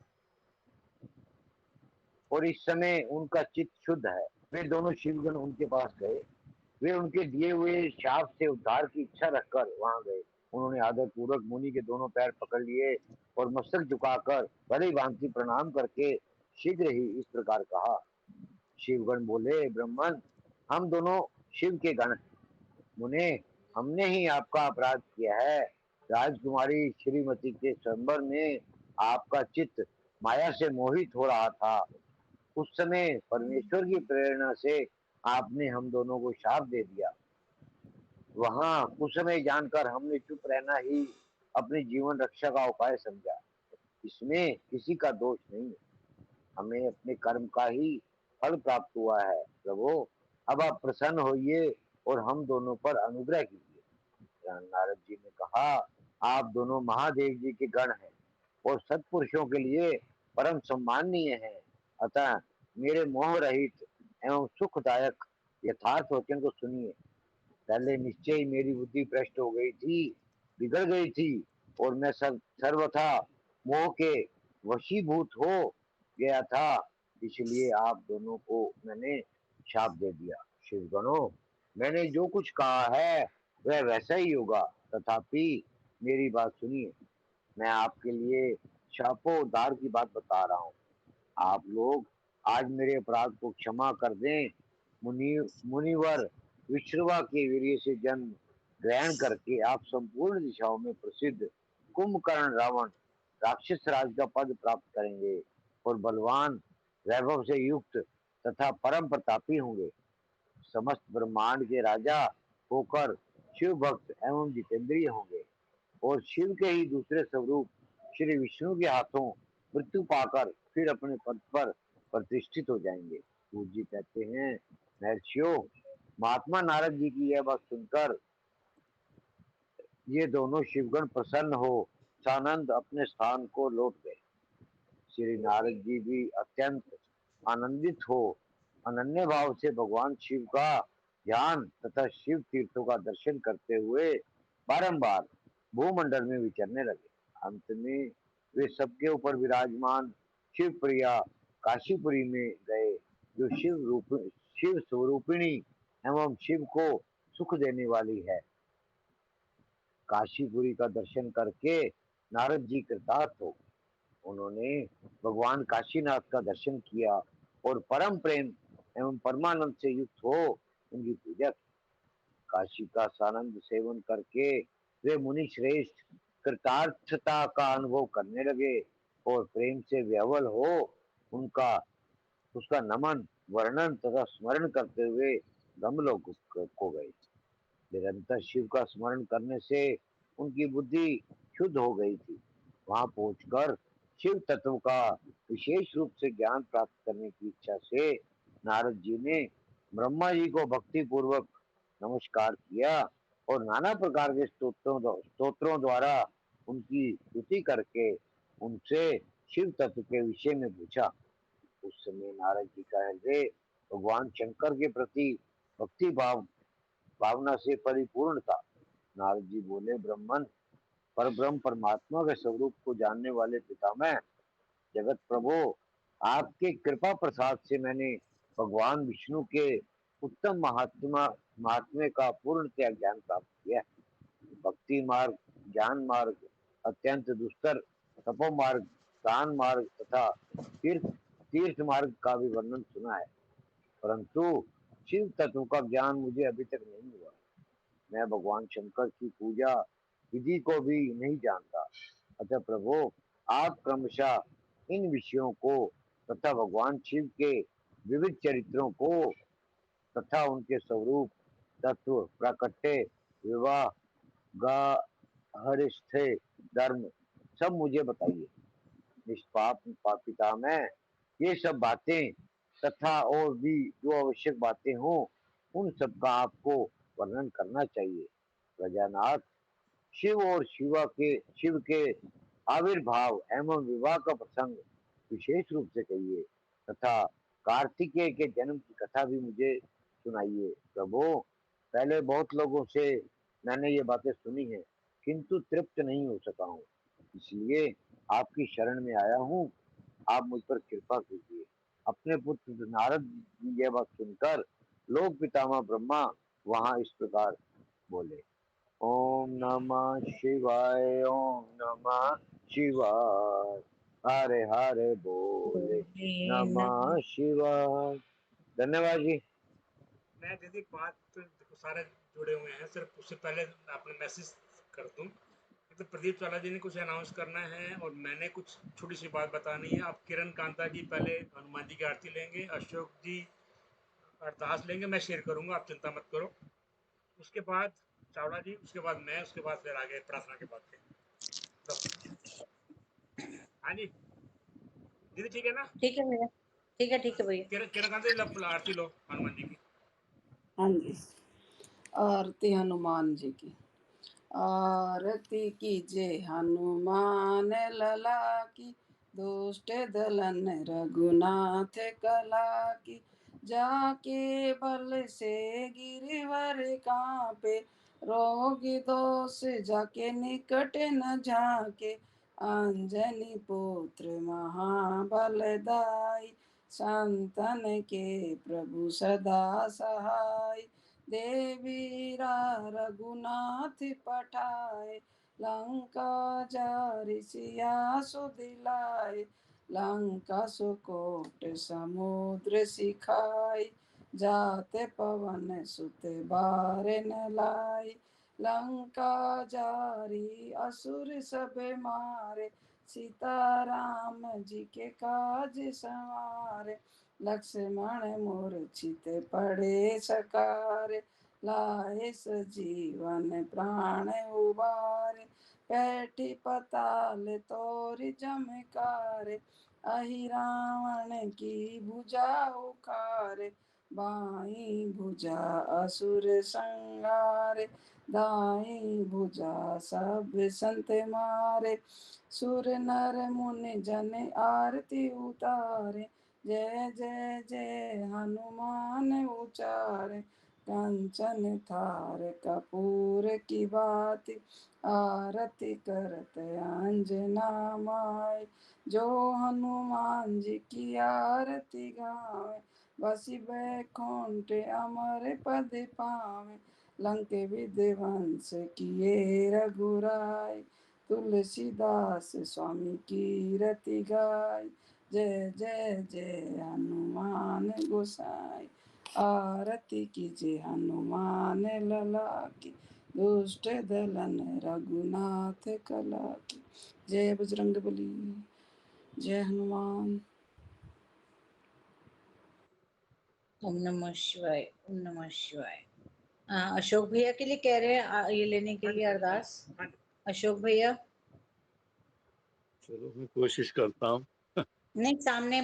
और इस समय उनका चित्त शुद्ध है। वे दोनों शिवगण उनके पास गए। वे उनके दिए हुए शाप से उद्धार की इच्छा रखकर वहां गए। उन्होंने आदर पूर्वक मुनि के दोनों पैर पकड़ लिए और मस्तक झुकाकर बड़ी भांति प्रणाम करके शीघ्र ही इस प्रकार कहा। शिवगण बोले, ब्राह्मण, हम दोनों शिव के गण हैं। मुने, हमने ही आपका अपराध किया है। राजकुमारी श्रीमती के स्वयंवर में आपका चित्त माया से मोहित हो रहा था। उस समय परमेश्वर की प्रेरणा से आपने हम दोनों को शाप दे दिया। वहां उस समय जानकर हमने चुप रहना ही अपनी जीवन रक्षा का उपाय समझा। इसमें किसी का दोष नहीं है। हमें अपने कर्म का ही फल प्राप्त हुआ है। प्रभु, अब आप प्रसन्न होइए और हम दोनों पर अनुग्रह कीजिए। नारद जी ने कहा, आप दोनों महादेव जी के गण हैं और सत्पुरुषों के लिए परम सम्माननीय हैं। अतः मेरे मोह रहित एवं सुखदायक यथार्थ वचन को सुनिए। पहले निश्चय ही मेरी बुद्धि भ्रष्ट हो गई थी, बिगड़ गई थी और मैं सर्वथा मोह के वशीभूत हो गया था। इसलिए आप दोनों को मैंने शाप दे दिया। शिवगणों, मैंने जो कुछ कहा है वह वैसा ही होगा, तथापि मेरी बात सुनिए। मैं आपके लिए शापोद्धार की बात बता रहा हूँ। आप लोग आज मेरे अपराध को क्षमा कर दें। मुनिवर विश्रवा के वीर्य से जन्म ग्रहण करके आप संपूर्ण दिशाओं में प्रसिद्ध कुंभकर्ण रावण राक्षस राज का पद प्राप्त करेंगे और बलवान वैभव से युक्त तथा परम प्रतापी होंगे। समस्त ब्रह्मांड के राजा होकर शिव भक्त एवं जितेंद्रिय होंगे और शिव के ही दूसरे स्वरूप श्री विष्णु के हाथों मृत्यु पाकर फिर अपने पद पर प्रतिष्ठित हो जाएंगे। सूत जी कहते हैं, महर्षियों, महात्मा नारद जी की यह बात सुनकर ये दोनों शिवगण प्रसन्न हो सानंद अपने स्थान को लौट गए। श्री नारद जी भी अत्यंत आनंदित हो अनन्य भाव से भगवान शिव का ध्यान तथा शिव तीर्थों का दर्शन करते हुए बारंबार भूमंडल में विचरने लगे। अंत में वे सबके ऊपर विराजमान शिव प्रिया काशीपुरी में गए, जो शिव स्वरूपिणी एवं शिव को सुख देने वाली है। काशीपुरी का दर्शन करके नारद जी कृतार्थ हो उन्होंने भगवान काशीनाथ का दर्शन किया और परम प्रेम एवं परमानंद से युक्त हो उनकी पूजा की। काशी का सानंद सेवन करके वे मुनि श्रेष्ठ कृतार्थता का अनुभव करने लगे और प्रेम से विह्वल हो उनका उसका नमन वर्णन तथा स्मरण करते हुए ब्रह्मलोक को गए। निरंतर शिव का स्मरण करने से उनकी बुद्धि शुद्ध हो गई थी। वहां पहुंचकर शिव तत्व का विशेष रूप से ज्ञान प्राप्त करने की इच्छा से नारद जी ने ब्रह्मा जी को भक्ति पूर्वक नमस्कार किया और नाना प्रकार के स्तोत्रों द्वारा उनकी स्तुति करके उनसे शिव तत्व के विषय में पूछा। उस समय नारद जी का हृदय भगवान शंकर के प्रति भक्ति भावना से परिपूर्ण था। नारद जी बोले, ब्रह्मन, पर ब्रह्म परमात्मा के स्वरूप को जानने वाले पितामह जगत प्रभु, आपके कृपा प्रसाद से मैंने भगवान विष्णु के उत्तम महात्म्य का पूर्णतया ज्ञान प्राप्त किया। भक्ति मार्ग, ज्ञान मार्ग, अत्यंत दुष्कर तपो मार्ग, दान मार्ग तथा तीर्थ मार्ग का भी वर्णन सुना है, परंतु शिव तत्व का ज्ञान मुझे अभी तक नहीं हुआ। मैं भगवान शंकर की पूजा विधि को भी नहीं जानता। अतः प्रभु, आप क्रमशः इन विषयों को तथा भगवान शिव के विविध चरित्रों को तथा उनके स्वरूप तत्व प्राकट्य विवाह गाहरिष्ठे धर्म सब मुझे बताइए। निष्पाप पिता में ये सब बातें तथा और भी जो आवश्यक बातें हों उन सब का आपको वर्णन करना चाहिए। प्रजानाथ, शिव और शिव के आविर्भाव एवं विवाह का प्रसंग विशेष रूप से कहिए तथा कार्तिकेय के जन्म की कथा भी मुझे सुनाइए प्रभु। पहले बहुत लोगों से मैंने ये बातें सुनी हैं, किंतु तृप्त नहीं हो सका हूँ, इसलिए आपकी शरण में आया हूँ। आप मुझ पर कृपा कीजिए। अपने पुत्र नारद जी ये बात सुनकर लोक पितामह ब्रह्मा वहां इस प्रकार बोले, ओम नमः शिवाय, ओम नमः शिवाय, हरे हरे बोले बोले नमः शिवाय। धन्यवाद जी। मैं दीदी बात तो देखो सारे जुड़े हुए हैं, सिर्फ उससे पहले आपने मैसेज कर दूं। तो प्रदीप चाला जी ने कुछ अनाउंस करना है और मैंने कुछ छोटी सी बात बतानी है। आप किरण कांता जी पहले हनुमान जी की आरती लेंगे, अशोक जी अरदास लेंगे, मैं शेयर करूंगा, आप चिंता मत करो। उसके बाद चावड़ा जी, उसके बाद मैं, उसके बाद फिर आगे प्रार्थना के बाद हाँ जी दीदी, ठीक है ना? ठीक है भैया, ठीक है भैया। किरण कांता जी आरती लो हनुमान जी की। हाँ जी, आरती हनुमान जी की। आरती कीजिए हनुमान लला की, दुष्ट दलन रघुनाथ कला की। जाके बल से गिरवर कांपे, रोगी दोष जाके निकट न झाके। अंजनी पुत्र महाबलदाई, संतन के प्रभु सदा सहाय। देवीरा रघुनाथ पठाए, लंका जारि सिया सुदिलाए। लंका सुकोट समुद्र सिखाई, जाते पवन सुत बार न लाई। लंका जारी असुर सब मारे, सीताराम जी के काज संवारे। लक्ष्मण मूर्छित पड़े सकारे, लाए सजीवन प्राण उबारे। पैठी पताल तोरि जमकारे, अहि रावण की भुजा उखारे। बाई भुजा असुर संहारे, दाई भुजा सब संत मारे। सुर नर मुनि जन आरती उतारे, जय जय जय हनुमान उचारे। कंचन थार कपूर की बाती, आरती करत अंजना माय। जो हनुमान जी की आरती गावे, बसी बैकुंठ अमर पद पावे। लंक विध्वंस किए रघुराय, तुलसीदास स्वामी की रति गाय। जय जय जय हनुमान गोसाई, आरती कीजिए हनुमान लला की। दुष्ट दलन रघुनाथ कला की। जय बजरंग बली, जय हनुमान। ओम नमः शिवाय, ओम नमः शिवाय। अशोक भैया के लिए कह रहे हैं ये लेने के लिए अरदास। अशोक भैया, चलो मैं कोशिश करता हूँ। नहीं सामने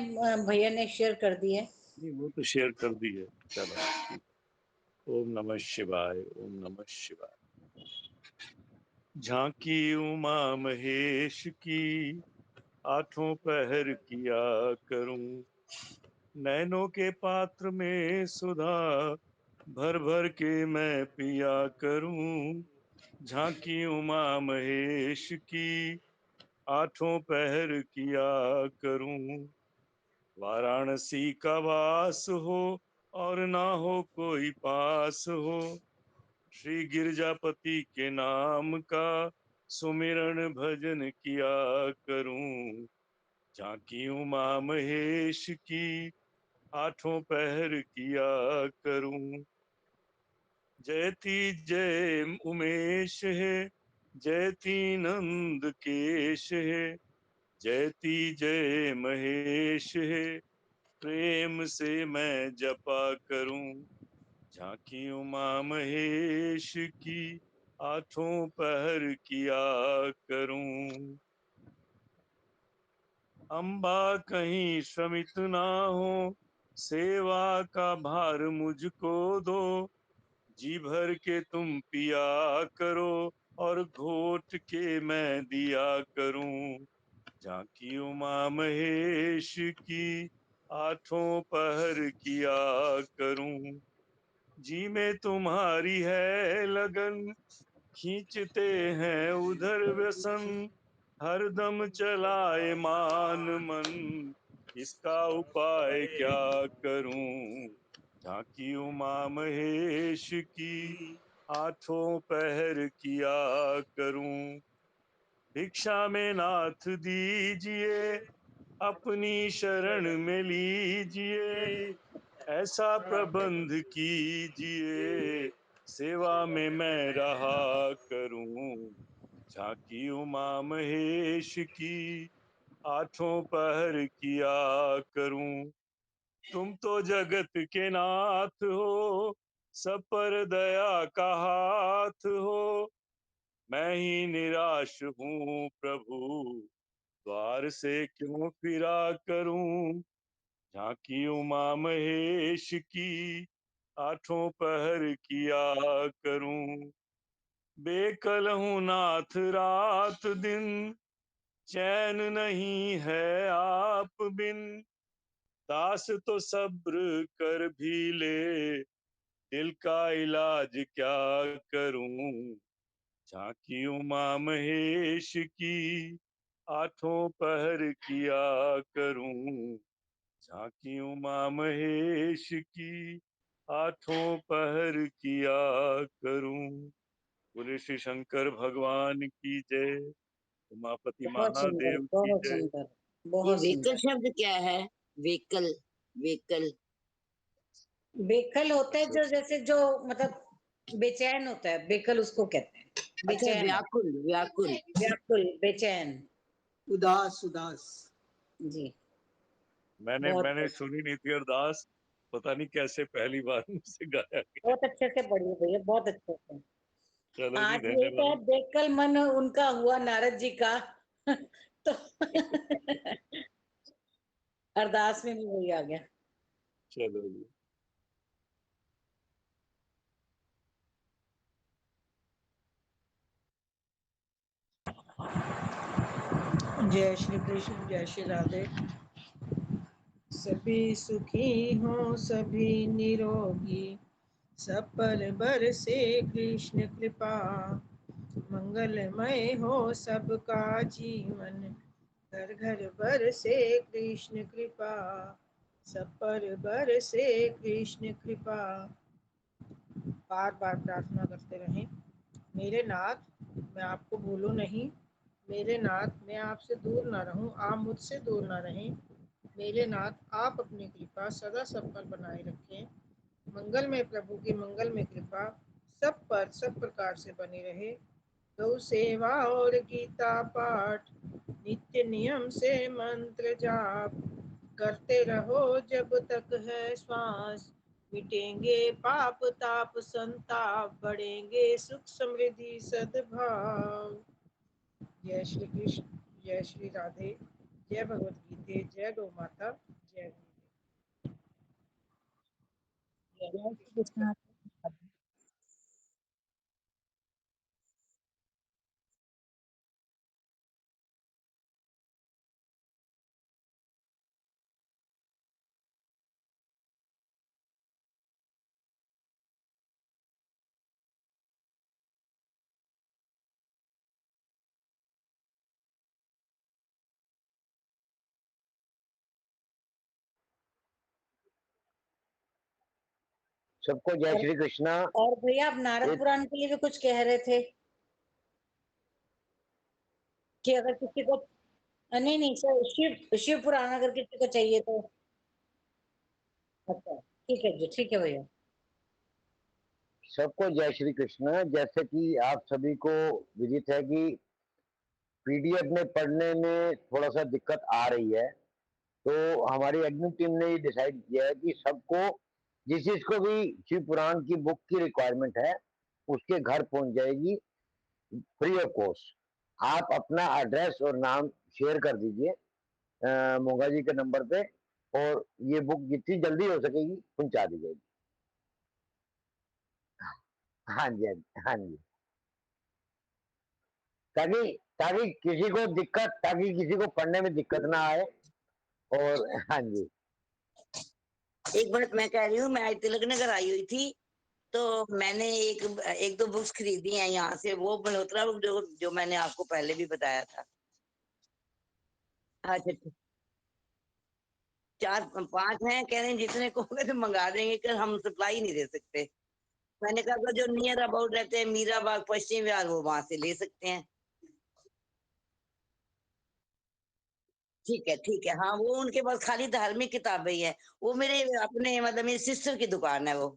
भैया ने शेयर कर दी है। नहीं वो तो शेयर कर दी है। चलो, ओम नमः शिवाय, ओम नमः शिवाय। झांकी उमा महेश की, आठों पहर किया करूं। नैनों के पात्र में सुधा, भर भर के मैं पिया करूं। झांकी उमा महेश की, आठों पहर किया करूं। वाराणसी का वास हो और ना हो कोई पास हो, श्री गिरजापति के नाम का सुमिरन भजन किया करूं। झांकी उमा महेश की, आठों पहर किया करूं। जयति जय उमेश है, जयति नंद केश है। जयति जय महेश है, प्रेम से मैं जपा करूं। झांकी उमा महेश की, आठों पहर किया करूं। अम्बा कहीं श्रमित ना हो, सेवा का भार मुझको दो। जी भर के तुम पिया करो, और घोट के मैं दिया करूं। झांकी उमा महेश की, आठों पहर किया करूं। जी में तुम्हारी है लगन, खींचते हैं उधर व्यसन, हरदम चलाए मान मन, इसका उपाय क्या करूं। झांकी उमा महेश की, आठों पहर किया करूं। भिक्षा में नाथ दीजिए, अपनी शरण में लीजिए, ऐसा प्रबंध कीजिए, सेवा में मैं रहा करूं। झांकी उमा महेश की, आठों पहर किया करूं। तुम तो जगत के नाथ हो, सब पर दया का हाथ हो, मैं ही निराश हूँ प्रभु, द्वार से क्यों फिरा करूं। झांकी उमा महेश की, आठों पहर किया करूं। बेकल हूँ नाथ रात दिन, चैन नहीं है आप बिन, दास तो सब्र कर भी ले, दिल का इलाज क्या करूं। झांकी उमा महेश की, आठों पहर किया करूं। झांकी उमा महेश की, आठों पहर किया करूं। बोले श्री शंकर भगवान की जय, उमापति बहुत सुंदर, महादेव की बहुत जय। सुंदर, ये बहुत वेकल सुंदर। शब्द क्या है? वेकल, वेकल। बेकल होता है जो, जैसे जो मतलब बेचैन होता है, बेकल उसको कहते हैं, अच्छा, बेचैन है, व्याकुल, व्याकुल। व्याकुल, बेचैन। उदास उदास। जी, मैंने बहुत मैंने सुनी नहीं थी अरदास, पता नहीं कैसे पहली बार मुझसे गाया गया। बहुत अच्छे से पढ़िए भैया, बहुत अच्छे से। चलो जी, आज यही तो है, धन्यवाद। बेकल मन उनका हुआ नारद जी का तो अरदास में भी वही आ गया। चलो जी। जय श्री कृष्ण, जय श्री राधे। सभी सुखी हो, सभी निरोगी, सब पर बरसे कृष्ण कृपा। मंगलमय हो सबका जीवन, घर घर बरसे कृष्ण कृपा। सब पर बरसे कृष्ण कृपा। बार बार प्रार्थना करते रहें, मेरे नाथ मैं आपको भूलूं नहीं, मेरे नाथ मैं आपसे दूर ना रहूं, आप मुझसे दूर ना रहें। मेरे नाथ आप अपनी कृपा सदा सब पर बनाए रखें। मंगल में प्रभु की मंगल में कृपा सब पर सब प्रकार से बनी रहे। गौ सेवा और गीता पाठ, नित्य नियम से मंत्र जाप, करते रहो जब तक है श्वास। मिटेंगे पाप ताप संताप, बढ़ेंगे सुख समृद्धि सद्भाव। जय श्री कृष्ण, जय श्री राधे, जय भगवत गीते, जय गौ माता, जय गुरुदेव। जय जय श्री श्री कृष्ण। कृष्ण। सबको जय और श्री कृष्णा। और भैया आप नारद एक पुराण के लिए भी कुछ कह रहे थे कि अगर किसी को, नहीं नहीं सर, शिव शिव पुराण अगर किसी को चाहिए तो। अच्छा ठीक है जी, ठीक है भैया। सबको जय श्री कृष्ण। जैसे कि आप सभी को विदित है कि पीडीएफ में पढ़ने में थोड़ा सा दिक्कत आ रही है, तो हमारी एडमिन टीम ने ये डिसाइड किया है कि सबको जिस जिसको भी शिव पुराण की बुक की रिक्वायरमेंट है उसके घर पहुंच जाएगी फ्री ऑफ कॉस्ट। आप अपना एड्रेस और नाम शेयर कर दीजिए मोगा जी के नंबर पे, और ये बुक जितनी जल्दी हो सकेगी पहुंचा दी जाएगी। हाँ जी, हाँ जी, हाँ जी। ताकि ताकि किसी को दिक्कत, ताकि किसी को पढ़ने में दिक्कत ना आए। और हाँ जी, एक मिनट, मैं कह रही हूँ, मैं आज तिलक नगर आई हुई थी, तो मैंने एक दो बुक्स खरीदी हैं यहाँ से, वो मल्होत्रा बुक जो मैंने आपको पहले भी बताया था। अच्छा ठीक। 4-5 हैं, कह रहे हैं जितने कहोगे तो मंगा देंगे, कि हम सप्लाई नहीं दे सकते। मैंने कहा जो नियर अबाउट रहते हैं, मीरा बाग, पश्चिम विहार, वो वहां से ले सकते हैं। ठीक है, हाँ वो उनके पास खाली धार्मिक किताबें ही है। वो मेरे अपने मतलब मेरी सिस्टर की दुकान है वो।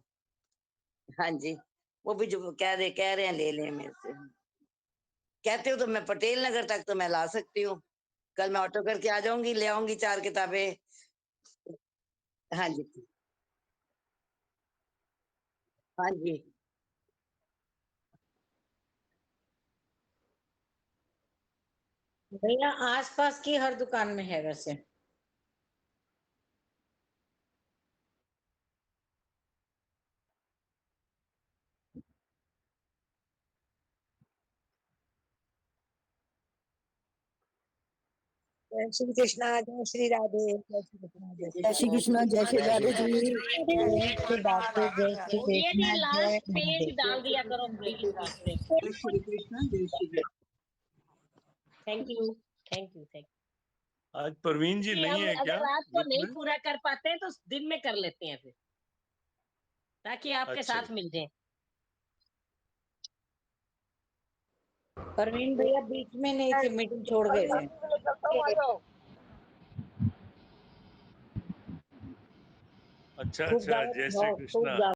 हाँ जी, वो भी जो कह रहे हैं ले लें मेरे से। कहते हो तो मैं पटेल नगर तक तो मैं ला सकती हूँ। कल मैं ऑटो करके आ जाऊंगी, ले आऊंगी 4 किताबें। हाँ जी, हाँ जी। भैया आसपास की हर दुकान में है वैसे। जय श्री कृष्णा, जय श्री राधे, जय श्री कृष्णा, जय श्री जय श्री कृष्णा, जय श्री जय श्री राधे जी। जय श्री राधे, जय श्री ये भी कृष्णा, जय लास्ट पेज राधे। डाल दिया करो प्लीज बीच में। जय श्री कृष्ण, जय Shri thank you, thank you, thank आज परवीन जी यू। नहीं अब है क्या अगर रात को ग्रुप नहीं में? पूरा कर पाते हैं तो दिन में कर लेते हैं फिर, ताकि आपके अच्छा साथ मिल जाए। परवीन भैया बीच में नहीं थे, मीटिंग छोड़ गए थे। अच्छा खूब अच्छा, दावत जय श्री खाओ, खूब कृष्णा। दावत।